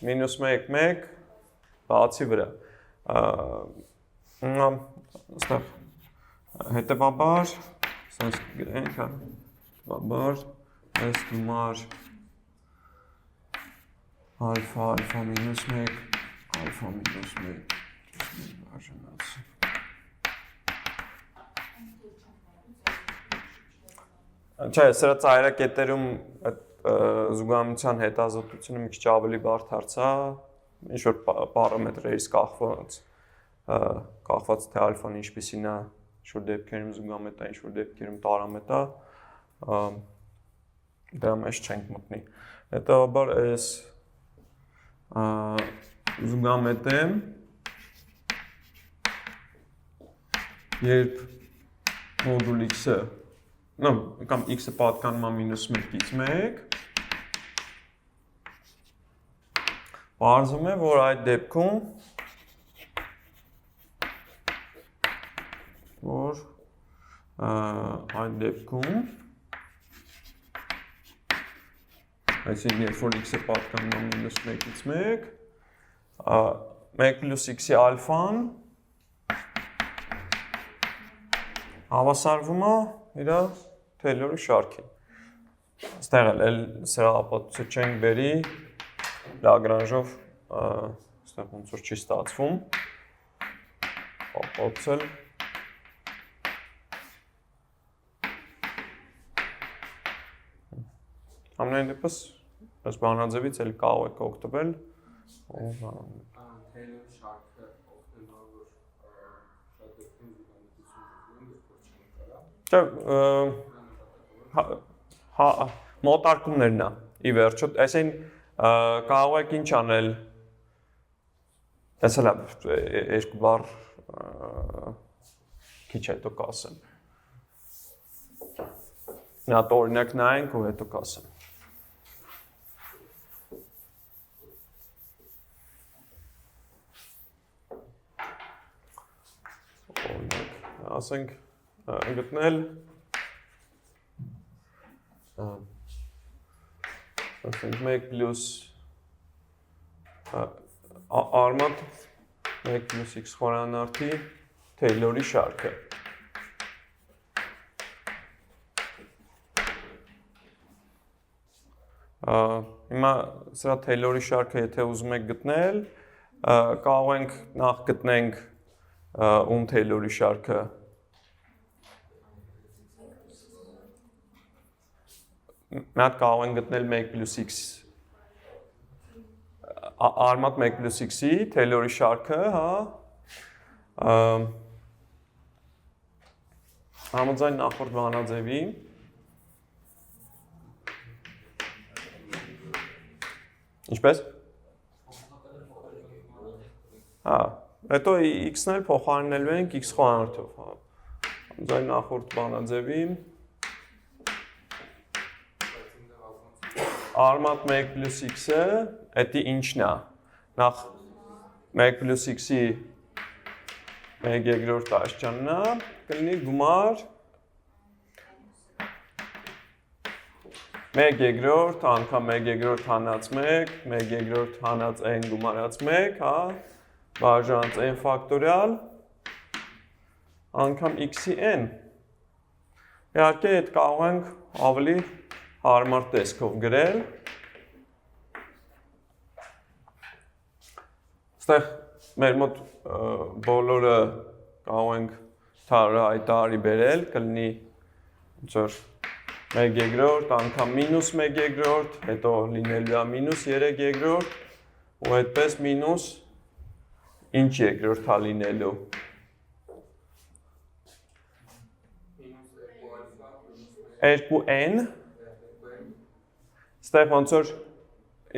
Մինուս 1, 1, բացի վրա։ Ստեղ հետևաբար, սենց գրենք, հետևաբար, այս գումար ալֆա, ալֆա մինուս 1, ալֆա մինուս 1, բաժանած։ Չէ, սրա ծայրակետերում զուգահեռության հետազոտությունը մի քիչ ավելի բարդ հարց է, ինչ-որ պարամետրերից կախված թե ալֆան ինչպիսին է, ինչ-որ դեպքերում զուգամետ է, ինչ-որ դեպքերում տարամետ է, դրա մեջ չենք մտնի։ Հետևաբար այս զուգամետ է, երբ մոդուլ x-ը, կամ x-ը պատկանում է մինուս 1-ից 1, Պարզվում է, որ այդ դեպքում այսինքն երբ որ x-ը պատկանում է -1-ից 1, 1 + x-ի ալֆան հավասարվում է իր Թեյլորի շարքին։ Այստեղ էլ սրահապատուցը չենք բերի Լագրանժով, այստեղ ոնց որ չի ստացվում, ապացուցել։ Ամեն դեպս այս բանաձևից էլ կարող եք օգտվել։ Թեյլորի շարքը օգտվելով որ շատ դեպքում մոտարկումներն է, ի վերջո, այսին կարող եք ինչ անել, ես էլ երկու բառ քիչ հետո կասեմ։ Նա օրինակ նայենք ու հետո կասեմ։ Ասենք գտնել ասենք 1 + արմատ 1 + x խորանարդի Թեյլորի շարքը։ Հիմա սրա Թեյլորի շարքը եթե ուզում եք գտնել, կարող ենք նախ գտնենք ում Թեյլորի շարքը Մի հատ կարող ենք գտնել 1 + x արմատ 1 + x-ի Թեյլորի շարքը, հա, համաձայն նախորդ բանաձևի, ինչպես? Հա, հետո x-ն էլ փոխարինելու ենք x խորանարդով, հա, համաձայն նախորդ բանաձևի, արմատ 1 + x-ը, էդի ինչն է, նախ 1 + x-ի 1/3 աստիճանն է, կլինի գումար 1/3 անգամ 1/3 հանած 1, 1/3 հանած n գումարած 1, հա, բաժանած n ֆակտորիալ անգամ x-ի n։ Իհարկե այդ կարող ենք ավելի հարմար տեսքով գրել։ Այստեղ մեր մոտ բոլորը կարող ենք հայտարարի բերել, կլինի ոնց որ 1/3 անգամ -1/3, հետո լինելու է -3/3 ու այդպես մինուս ինչ երկրորդ է լինելու։ -2n Ստեղ ոնց որ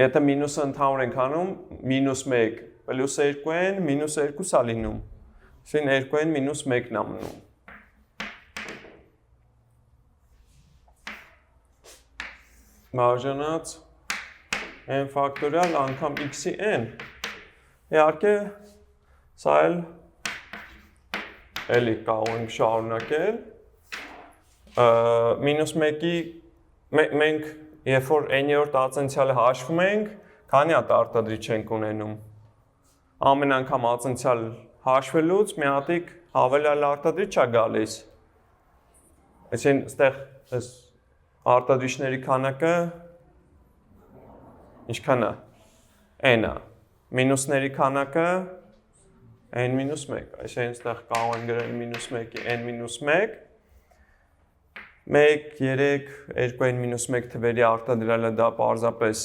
եթե մինուսը ընդհանուր ենք անում, -1 + 2n -2 է լինում։ Այսին 2n - 1-ն է մնում։ Բաժանած n ֆակտորիալ անգամ x-ի n։ Իհարկե սա էլի կարող ենք շարունակել։ -1-ի մենք երբ որ n-րդ ացենցիալը հաշվում ենք, քանի հատ արտադրիչ ենք ունենում։ Ամեն անգամ ացենցիալ հաշվելուց մի հատիկ հավելյալ արտադրիչ է գալիս։ Այսինքն այստեղ այս արտադրիչների քանակը ինչքան է? n-ը։ Մինուսների քանակը n-1, այսինքն այստեղ կարող ենք գրել -1-ի n-1, 1, 3, 2n-1 թվերի արտադրյալը դա պարզապես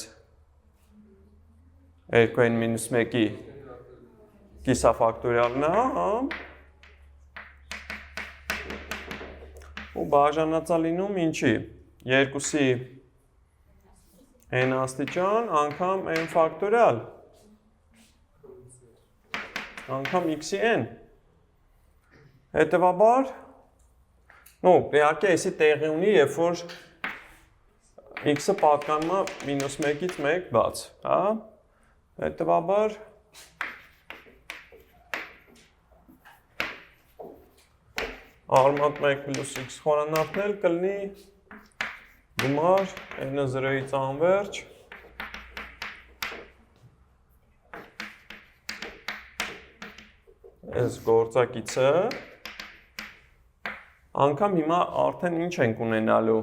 2n-1-ի կիսաֆակտորիալն է, հա, ու բաժանածա լինում ինչի, 2-ի n աստիճան անգամ n ֆակտորիալ, անգամ x-ի n, հետևաբար, իհարկե այսի տեղի ունի, երբ որ x-ը պատկանում է -1-ից 1 բաց, հա, Հետևաբար արմատ 1 պլյուս x խորանարդն էլ կլինի գումար n-ը 0-ից անվերջ այս գործակիցը անգամ հիմա արդեն ինչ ենք ունենալու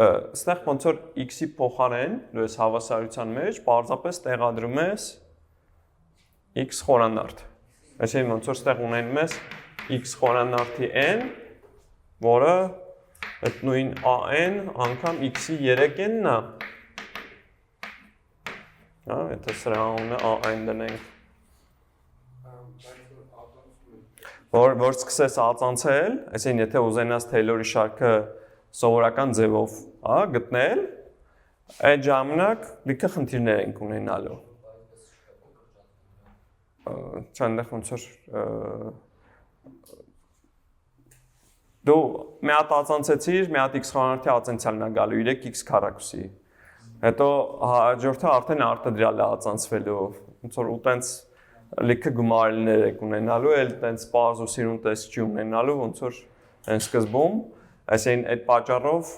ստեղ ոնց որ x-ի փոխարեն դու ես հավասարության մեջ պարզապես տեղադրում ես x խորանարդ այսինքն ոնց որ ստեղ ունենում ես x խորանարդի n որը այդ նույն an անգամ x-ի 3n-ն է հա եթե սրա անունը an դնենք որ սկսես ածանցել այսինքն եթե ուզենաս Taylor-ի շարքը սովորական ձևով հա գտնել այդ ժամանակ լիքը խնդիրներ ենք ունենալու չանդեղ ոնց որ դու մի հատ ածանցեցիր, մի հատ x խորանարդի ածանցյալն է գալու 3x քառակուսի։ Հետո հաջորդը արդեն արտադրյալ է ածանցվելու, ոնց որ ու տենց լիքը գումարներ եք ունենալու, էլ տենց պարզ ու սիրուն տեսք չի ունենալու, ոնց որ այն սկզբում, այսինքն այդ պատճառով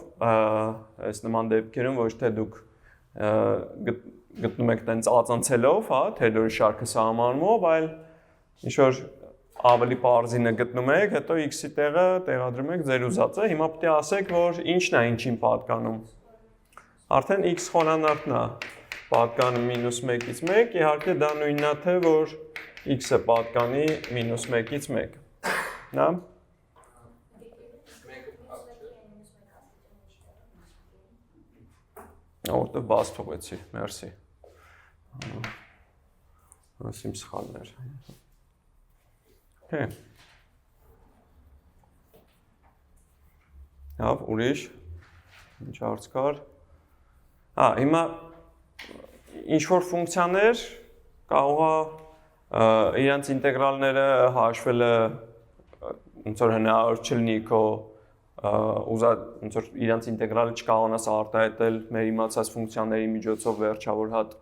այս նման դեպքերում ոչ թե դուք գտնում եք տենց ածանցելով, հա, Taylor-ի շարքը սահմանումով, այլ ինչ որ ավելի պարզինը գտնում եք, հետո x-ի տեղը տեղադրում եք ձեր ուզածը, հիմա պետք է ասեք, որ ինչն է ինչին պատկանում։ Արդեն x խորանարդն է պատկանում -1-ից 1, իհարկե դա նույնն է, թե որ x-ը պատկանի -1-ից 1։ Նա որտեղ բաց թողեցի, մերսի։ Այս իմ սխալն էր։ Հե։ Հավ, ուրիշ, ինչ հարց կար։ Հիմա ինչ-որ ֆունկցիաներ կարող է իրանց ինտեգրալները հաշվելը ոնց որ հնարավոր չլինի քո ոնց որ իրանց ինտեգրալը չկարողանաս արտահայտել մեր իմացած ֆունկցիաների միջոցով վերջավոր հատ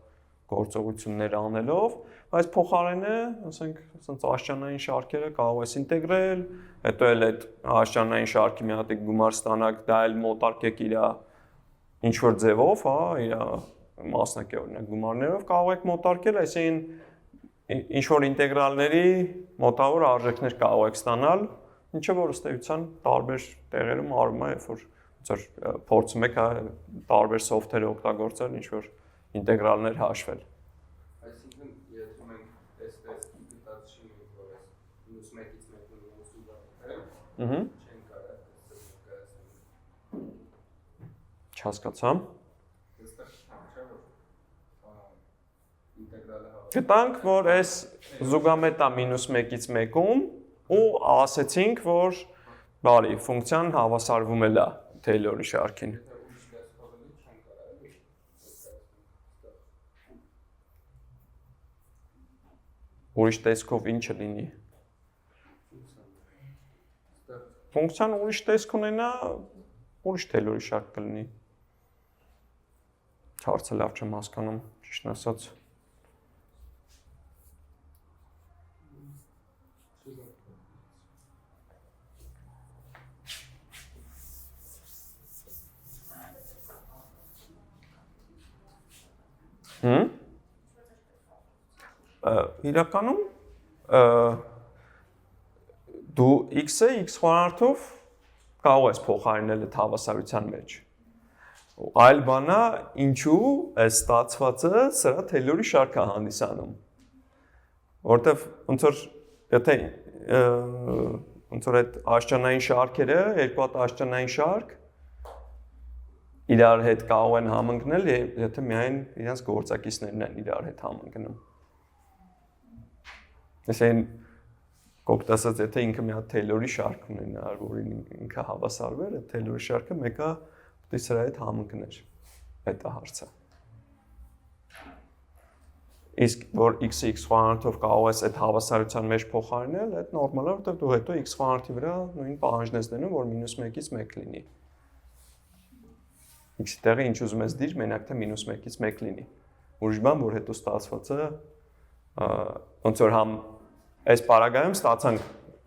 գործողություններ անելով, բայց փոխարենը, ասենք, ասենց աշճանային շարքերը կարող ես ինտեգրել, հետո էլ այդ աշճանային շարքի մի հատ գումար ստանաք, դա էլ մոտարկեք իր ինչ որ ձևով, հա, իր մասնակի օրինակ գումարներով կարող եք մոտարկել, այսինքն ինչ որ ինտեգրալների մոտավոր արժեքներ կարող եք ստանալ, ինչը որ ըստ էության տարբեր տեղերում արվում է, երբ որ ոնց որ փորձում եք տարբեր սոֆթեր օգտագործել, ինչ որ ինտեգրալներ հաշվել։ Այսինքն, եթե մենք այսպես գիտած չունենք, որ այս -1-ից 1-ը ուսումնա չեն կարող ներկայացնել։ Չհասկացամ։ Այստեղ չէ՞ որ ինտեգրալը Գտանք, որ այս զուգամետա -1-ից 1-ում ու ասեցինք, որ բարի ֆունկցիան հավասարվում է Taylor-ի շարքին։ Ուրիշ տեսքով ինչը լինի։ Ֆունկցիան ուրիշ տեսք ունենա, ուրիշ Taylor-ի շարք կլինի։ Հարցը լավ չեմ հասկանում, ճիշտն ասած։ Իրականում դու x-ը x խորանարդով կարող ես փոխարինել այդ հավասարության մեջ։ Այլ բանա ինչու այս ստացվածը սրա Taylor-ի շարքը հանդիսանում։ Որտեվ ոնց որ եթե ոնց որ այդ աշճանային շարքերը, երկու հատ աշճանային շարք իրար հետ կարող են համընկնել, եթե միայն իրենց գործակիցներն են իրար հետ համընկնում։ Այսինքն կոպիտ ասած, եթե ինքը մի հատ Taylor-ի շարք ունենար, որին ինքը հավասարվեր, այդ Taylor-ի շարքը մեկը պետք է սրա հետ համընկներ։ Այդ է հարցը։ Իսկ որ x-ը x խորանարդով կարող ես այդ հավասարության մեջ փոխարինել, այդ նորմալ է, որտեղ դու հետո x խորանարդի վրա նույն պահանջն ես դնում, որ -1-ից 1 լինի։ x-ի տեղը ինչ ուզում ես դիր, մենակ թե -1-ից 1 լինի։ Ուրիշ բան, որ հետո ստացվածը ոնց որ համ այս պարագայում ստացանք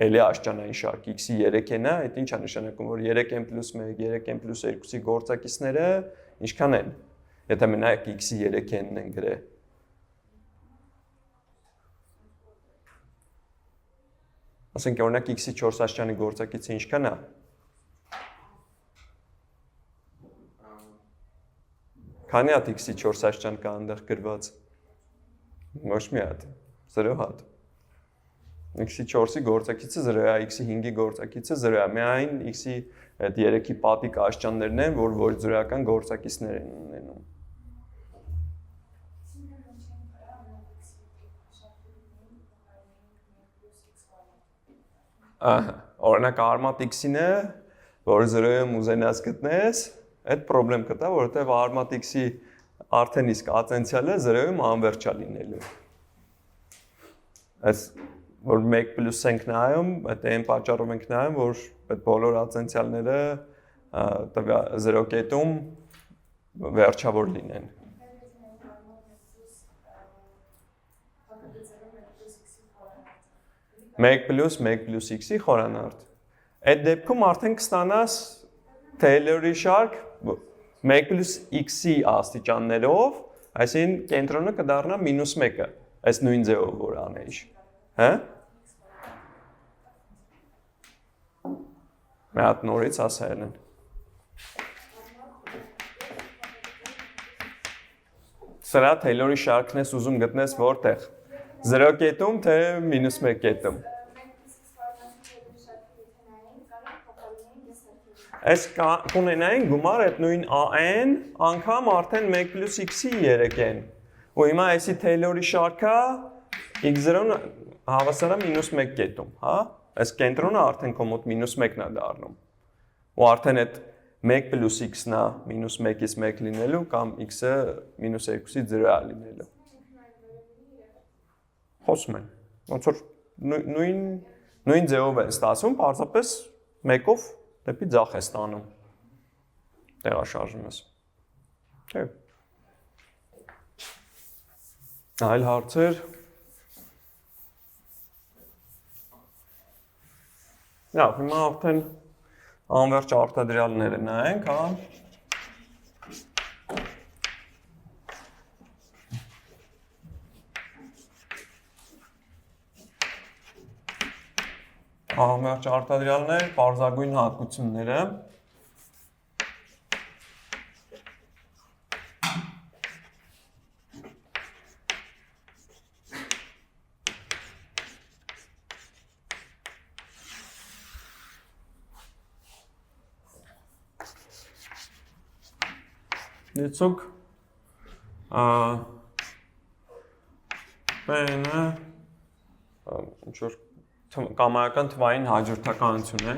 էլի աշճանային շարք x-ի 3n-ը, այդ ի՞նչ է նշանակում, որ 3n + 1, 3n + 2-ի գործակիցները ինչքան են։ Եթե մենակ x-ի 3n-ն են գրել։ Ասենք օրինակ x-ի 4 աշճանի գործակիցը ինչքան է։ Քանի հատ x-ի 4 աշճան կա այնտեղ գրված։ Ոչ մի հատ, 0 հատ։ x-ի 4-ի գործակիցը 0 է, x-ի 5-ի գործակիցը 0 է, միայն x-ի այդ 3-ի պատիկ աշճաններն են, որ ոչ զրոյական գործակիցներ են ունենում։ Ահա, օրինակ արմատ x-ին է, որ 0-ում ուզենաս գտնես, այդ խնդրեմ կտա, որովհետև արմատ x-ի արդեն իսկ ատենցիալը 0-ում անվերջ է լինելու։ Այս որ 1 + ենք նայում, այդ այն պատճառով ենք նայում, որ այդ բոլոր ատենցիալները 0 կետում վերջավոր լինեն։ 1 + 1 + x-ի խորանարդ։ Այդ դեպքում արդեն կստանաս Taylor-ի շարք 1 + x-ի աստիճաններով, այսինքն կենտրոնը կդառնա -1-ը, այս նույն ձևով որ անեի։ Հա? Մի հատ նորից ասել են։ Սրա Taylor-ի շարքն ես ուզում գտնես որտեղ։ 0 կետում թե -1 կետում։ Այս կունենային գումար այդ նույն an անգամ արդեն 1 + x-ի 3n։ Ու հիմա այսի Taylor-ի շարքա x0-ն հավասար է -1 կետում, հա? Այս կենտրոնը արդեն քո մոտ -1-ն է դառնում։ Ու արդեն այդ 1 + x-ն է -1-ից 1 լինելու կամ x-ը -2-ից 0 է լինելու։ Խոսում են։ Ոնց որ նույն ձևով է ստացվում, պարզապես 1-ով դեպի ձախ է ստանում։ Տեղաշարժում ես։ Չէ։ Այլ հարցեր։ Լավ, հիմա արդեն անվերջ արտադրյալները նայենք, հա։ Անվերջ արտադրյալներ, պարզագույն հատկությունները։ Դեցոք բենը ինչ-որ կամայական թվային հաջորդականություն է։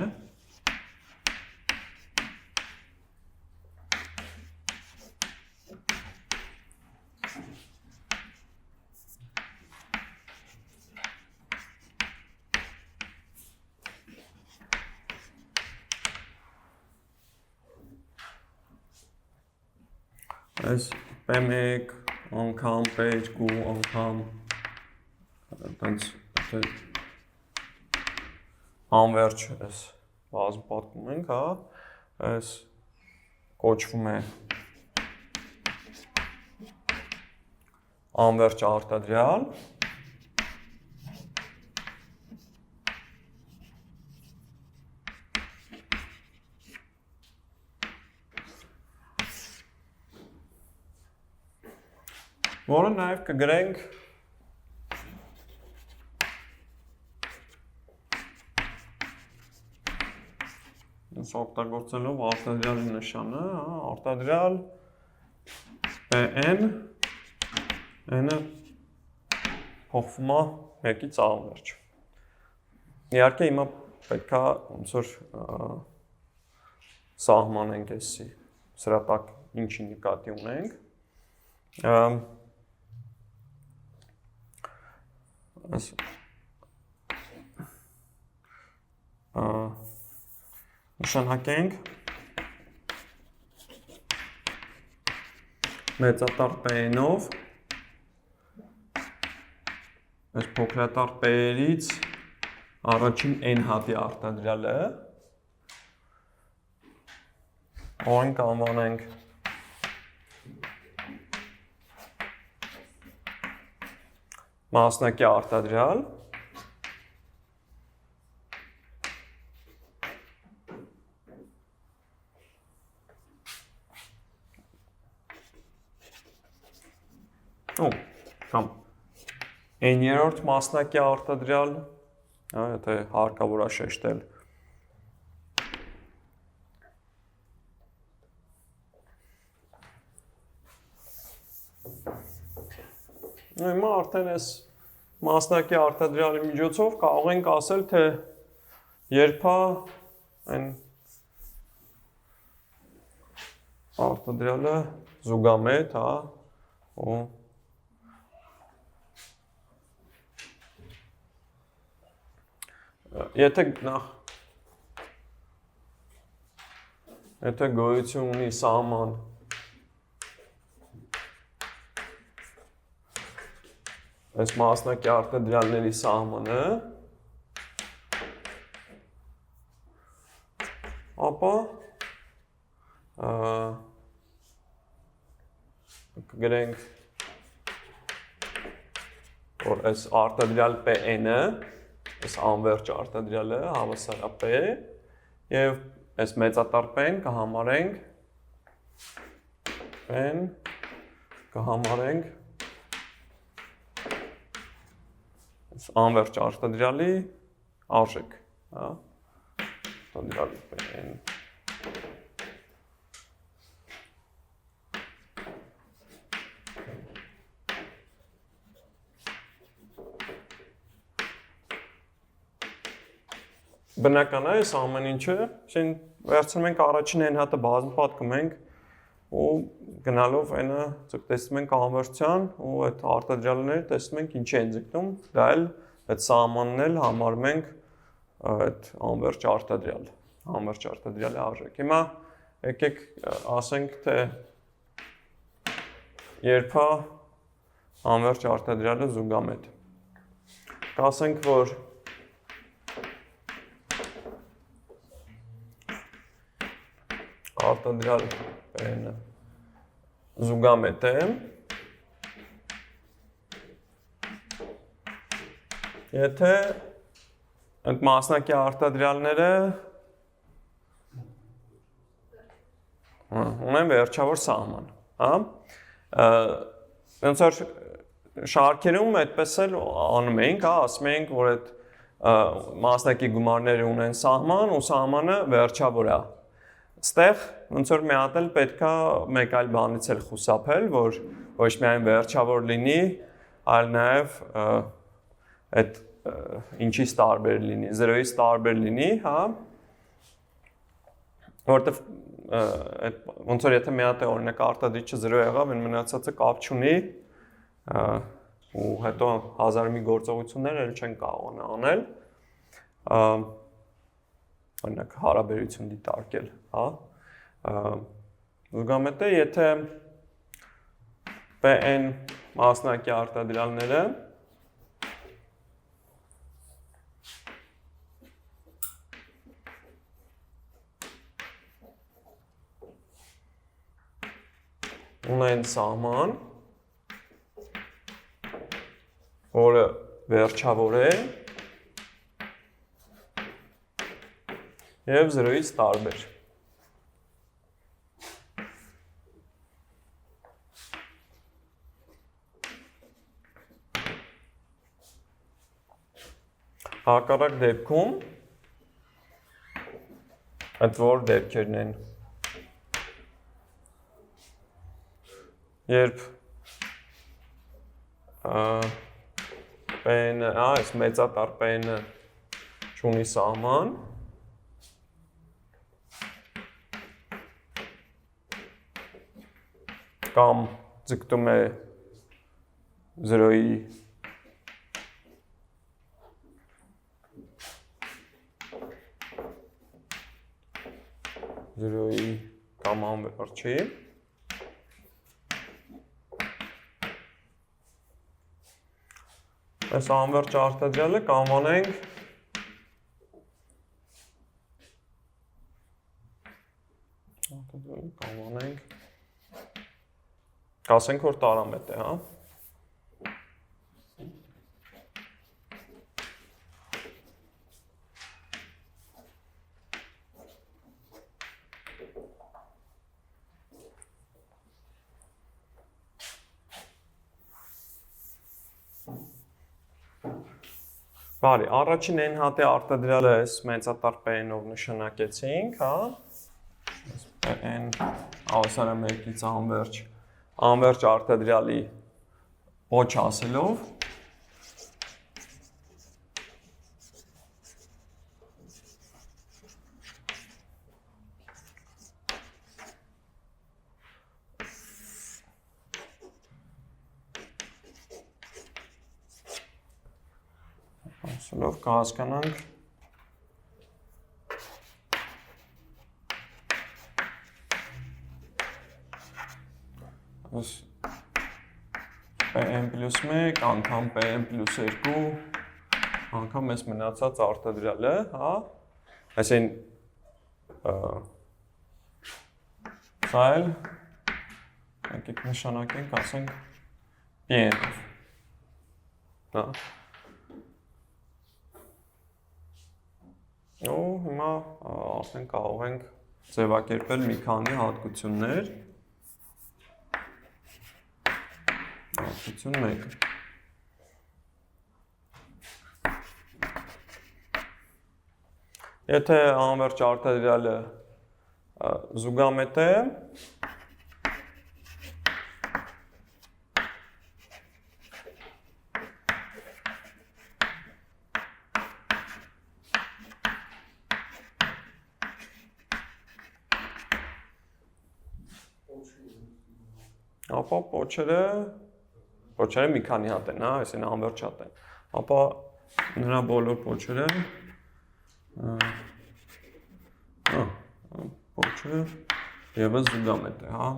Այս P1 անգամ, P2 անգամ այդպես անվերջ այս բազմ պատկում ենք, հա, այս կոչվում է անվերջ արտադրյալ։ Որը նաև կգրենք օգտագործելով արտադրյալի նշանը, արտադրյալ Pn n-ը փոխվում է 1-ից անվերջ։ Իհարկե հիմա պետք է ոնց որ սահմանենք էսի, սրա տակ ինչի նկատի ունենք։ Նշանակենք մեծատար P-նով այս փոքրատար P-երից առաջին N հատի արտադրյալը Օրենք անվանենք մասնակի արտադրյալ կամ N-երորդ մասնակի արտադրյալ, եթե հարկավոր է շեշտել։ Հիմա արդեն այս մասնակի արտադրյալի միջոցով կարող ենք ասել, թե երբ է այն արտադրյալը զուգամետ, հա, ու Եթե գոյություն ունի սահման այս մասնակի արտադրյալների սահմանը, ապա կգրենք, որ այս արտադրյալ P-ը այս անվերջ արտադրյալը հավասար է P և այս մեծատար P-ն կհամարենք այս անվերջ արտադրյալի արժեք, արտադրյալի P-ն Բնական է, այս ամեն ինչը, վերցնում ենք առաջին N հատը բազմապատկում ենք ու գնալով N-ը տեսնում ենք անվերջության ու այդ արտադրյալները տեսնում ենք ինչի են ձգտում, դա էլ այդ սահմանն էլ համարում ենք այդ անվերջ արտադրյալի արժեք։ Հիմա եկեք ասենք, թե երբ է անվերջ արտադրյալը զուգամետ։ Կասենք, որ արտադրյալ P-ը զուգամետ է, եթե այդ մասնակի արտադրյալները ունեն վերջավոր սահման, ոնց որ շարքերում այդպես էլ անում ենք, ասում ենք, որ այդ մասնակի գումարները ունեն սահման ու սահմանը վերջավոր է։ Ստեղ ոնց որ մի հատ էլ պետքա մեկ այլ բանից էլ խուսափել, որ ոչ միայն վերջավոր լինի, այլ նաև այդ ինչից տարբեր լինի, 0-ից տարբեր լինի, հա, որտեվ ոնց որ եթե մի հատ է օրինակ արտադրիչը 0 եղավ, այն մնացածը կապ չունի, ու հետո հազար մի գործողություններ էլ չեն կարողանա անել, օրինակ հարաբերություն դիտարկել, հա, զուգամետ է, եթե P-n մասնակի արտադրյալները ունեն սահման, որը վերջավոր է և 0-ից տարբեր։ Հակառակ դեպքում այդ որ դեպքերն են, երբ P-ը, այս մեծատար P-ը չունի սահման, կամ ձգտում է 0-ի կամ անվերջի, Այս անվերջ արտադրյալը կանվանենք կասենք, որ տարամետ է, հա։ Բարի, առաջին n հատի արտադրյալը այս մեծատար P-ով նշանակեցինք, հա։ N հավասար է 1-ից անվերջ արտադրյալի ոչ ասելով։ Ասելով կհասկանանք Pn plus 1 անգամ Pn plus 2 անգամ այս մնացած արտադրյալը, հա, այսին սա էլ եկեք նշանակենք, ասենք Pn-ով, հա։ Ու հիմա արդեն կարող ենք ձևակերպել մի քանի հատկություններ։ Հատկություն 1։ Եթե անվերջ արտադրյալը զուգամետ է, ապա պոչերը մի քանի հատ են, հա, այսին անվերջ հատ են, ապա նրա բոլոր պոչերը պոչը ևս զուգամետ է, հա։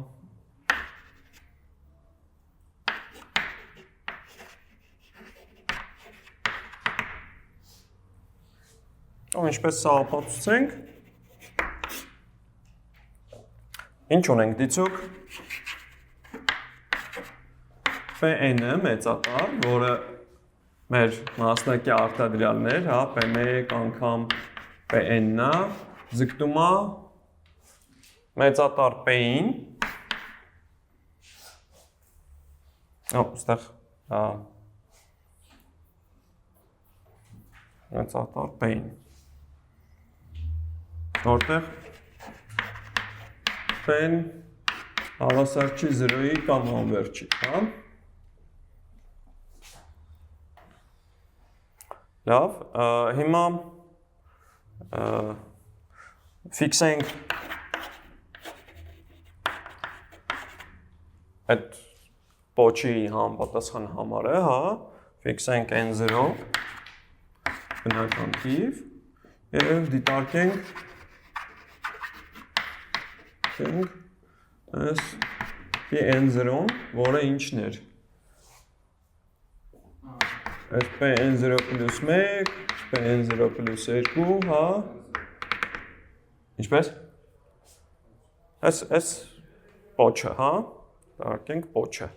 Ինչպես սա ապացուցենք, ինչ ունենք դիցուկ, Pn-ը մեծատար, որը մեր մասնակի արտադրյալներ, հա, P1 անգամ Pn-ն է, ձգտում է մեծատար P-ին, ստեղ մեծատար P-ին, որտեղ P-ն հավասար չի 0-ի կամ անվերջի, հա։ Լավ, հիմա ֆիքսենք այդ պոչի համապատասխան համարը, հա, ֆիքսենք n0 բնական թիվ և դիտարկենք այս n0-ն, որը ինչն էր։ Այս Pn0 plus 1, Pn0 plus 2, հա, ինչպես? Այս պոչը, հա, դարակենք պոչը։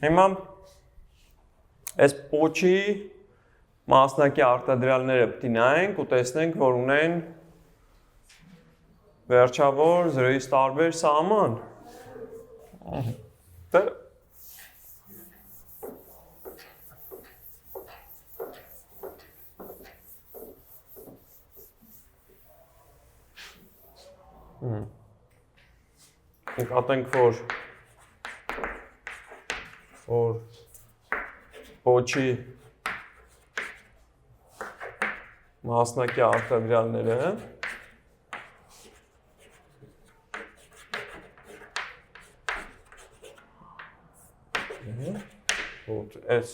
Հիմա, այս պոչի մասնակի արտադրյալները պտի նայենք ու տեսնենք, որ ունեն վերջավոր 0-ից տարբեր սահման։ Նկատենք, որ պոչի մասնակի արտադրյալները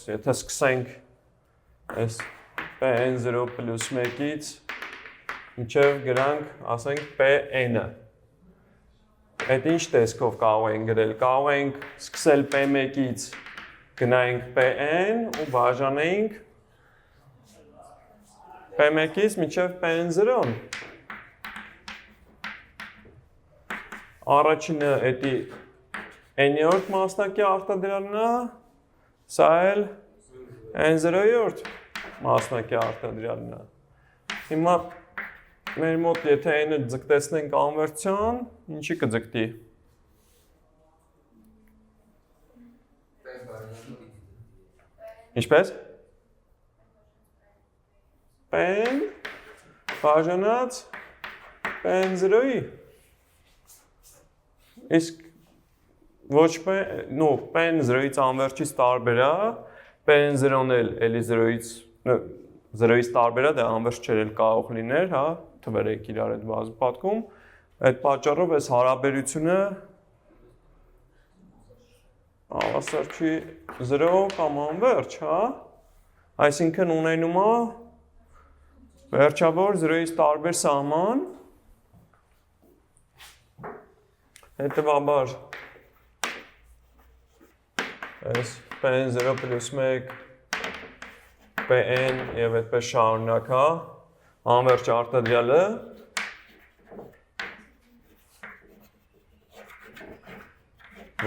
եթե սկսենք այս Pn0 plus 1-ից մինչև գրանք, ասենք Pn-ը, այդ ինչ տեսքով կարող ենք գրել, կարող ենք սկսել P1-ից գնայինք Pn ու բաժանեինք P1-ից մինչև Pn0-ն։ Առաջինը էդի n-րդ մասնակի արտադրյալն է, սա էլ n0-րդ մասնակի արտադրյալն է։ Հիմա մեր մոտ եթե n-ը ձգտեցնենք անվերցյան, ինչի կձգտի։ Ինչպես։ Pen բաժանած Pn0-ի։ Իսկ ոչ Pn0-ից անվերջից տարբեր է, Pn0-ն էլ էլի 0-ից տարբեր է, դա անվերջ չել կարող լիներ, հա, թվերը եք իրար այդ բազմապատկում, այդ պատճառով այս հարաբերությունը հավասար չի 0 կամ անվերջ, հա, այսինքն ունենում է վերջավոր 0-ից տարբեր սահման, հետևաբար այս Pn0 պլյուս 1 Pn և այդպես շարունակ, հա, անվերջ արտադրյալը,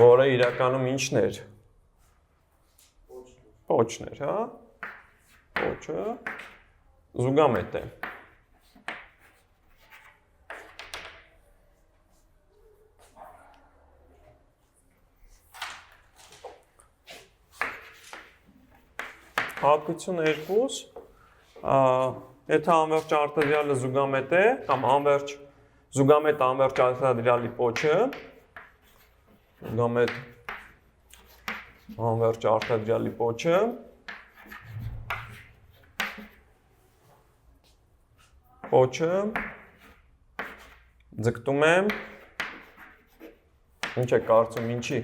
որը իրականում ինչն էր։ Պոչն էր, հա, պոչը զուգամետ է։ Հատկություն 2, եթե անվերջ արտադրյալը զուգամետ է, կամ զուգամետ անվերջ արտադրյալի պոչը, զուգամետ անվերջ արտադրյալի պոչը, ձգտում եմ, ինչ է կարծում, ինչի։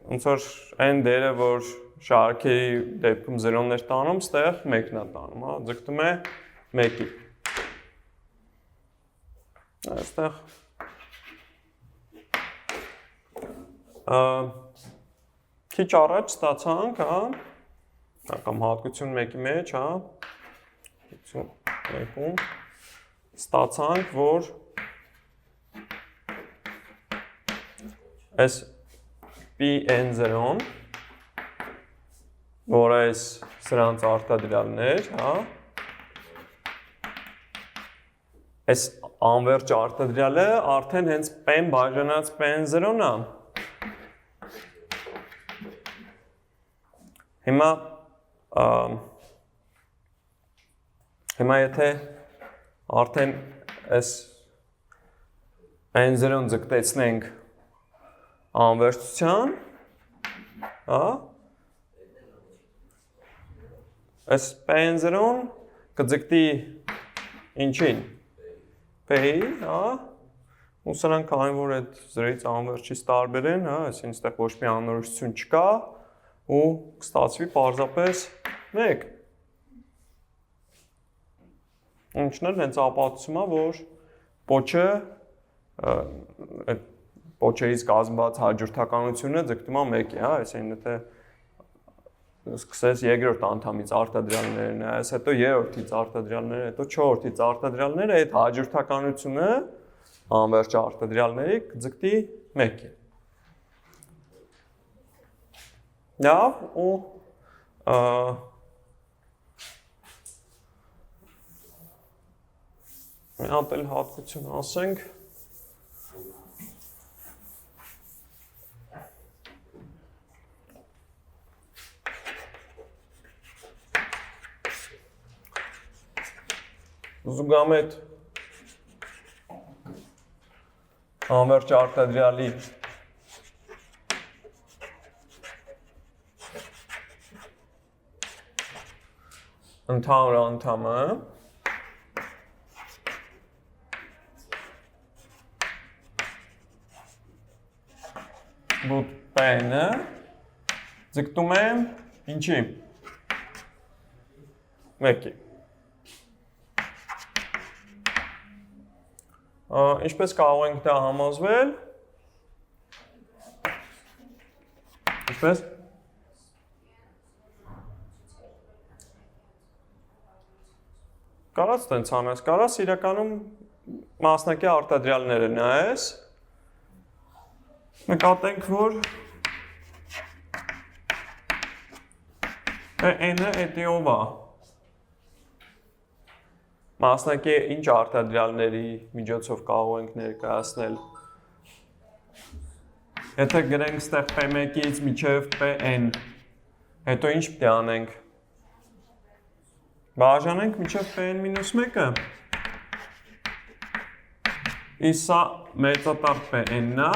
Ոնց որ այն դերը, որ շարքերի դեպքում 0-ներ տանում, ստեղ 1-ն է տանում, հա, ձգտում է 1-ի։ Այստեղ քիչ առաջ ստացանք, հա, կամ հատկություն 1-ի մեջ, հա, հատկություն 1-ում ստացանք, որ այս Pn0-ն, որ այս սրանց արտադրյալներ, հա, այս անվերջ արտադրյալը արդեն հենց P-ն բաժանած Pn0-ն է։ Հիմա եթե արդեն այս N0-ն ձգտեցնենք անվերջության, հա, այս Pn0-ն կձգտի ինչին, P-ի, հա, ու սրանք այն, որ այդ 0-ից անվերջից տարբեր են, հա, այսին ստեղ ոչ մի անորոշություն չկա, ու կստացվի պարզապես 1։ Ինչն էլ հենց ապացուցում է, որ պոչը, պոչերից կազմված հաջորդականությունը ձգտում է 1-ի, հա, այսին եթե սկսես երկրորդ անդամից արտադրյալներն է, այս հետո երրորդից արտադրյալները, հետո չորրորդից արտադրյալները, այդ հաջորդականությունը անվերջ արտադրյալների կձգտի 1-ի։ Լավ, ու մի հատ էլ հատկություն ասենք։ Զուգամետ անվերջ արտադրյալի ընդհանուր անդամը բուտ P-ը ձգտում եմ ինչի 1-ի։ Ինչպես կարող ենք դա համոզվել։ Ինչպես։ Կարաս տենց անես, կարաս իրականում մասնակի արտադրյալները նայես։ Նկատենք, որ N-ը էտիով է։ Մասնակի ինչ արտադրյալների միջոցով կարող ենք ներկայացնել։ Եթե գրենք ստեղ P1-ից մինչև Pn, հետո ինչ պետք է անենք։ Բաժանենք մինչև Pn-1-ը։ Իսկ սա մեծատար Pn-ն է,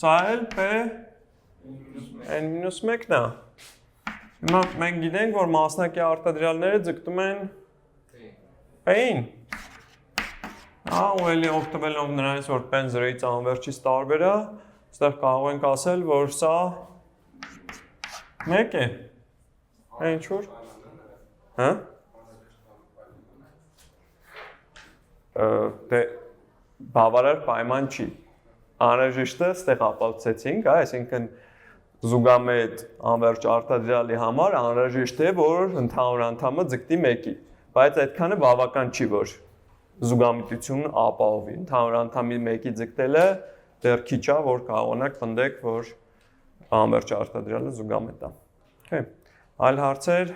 սա էլ Pn-1-ն է։ Հիմա մենք գիտենք, որ մասնակի արտադրյալները ձգտում են P-ին։ Ու էլի օգտվելով նրանից, որ P-ն 0-ից անվերջից տարբեր է, այստեղ կարող ենք ասել, որ սա 1 է։ Ինչ-որ։ Հա? Դե բավարար պայման չի։ Անհրաժեշտը ստեղ ապացուցեցինք, այսինքն զուգամետ անվերջ արտադրյալի համար անհրաժեշտ է, որ ընդհանուր անդամը ձգտի 1-ի, բայց այդքանը բավական չի, որ զուգամետությունն ապահովի։ Ընդհանուր անդամի 1-ի ձգտելը դեռ քիչ է, որ կարողանաք պնդեք, որ անվերջ արտադրյալը զուգամետ է։ Okay. Այլ հարցեր։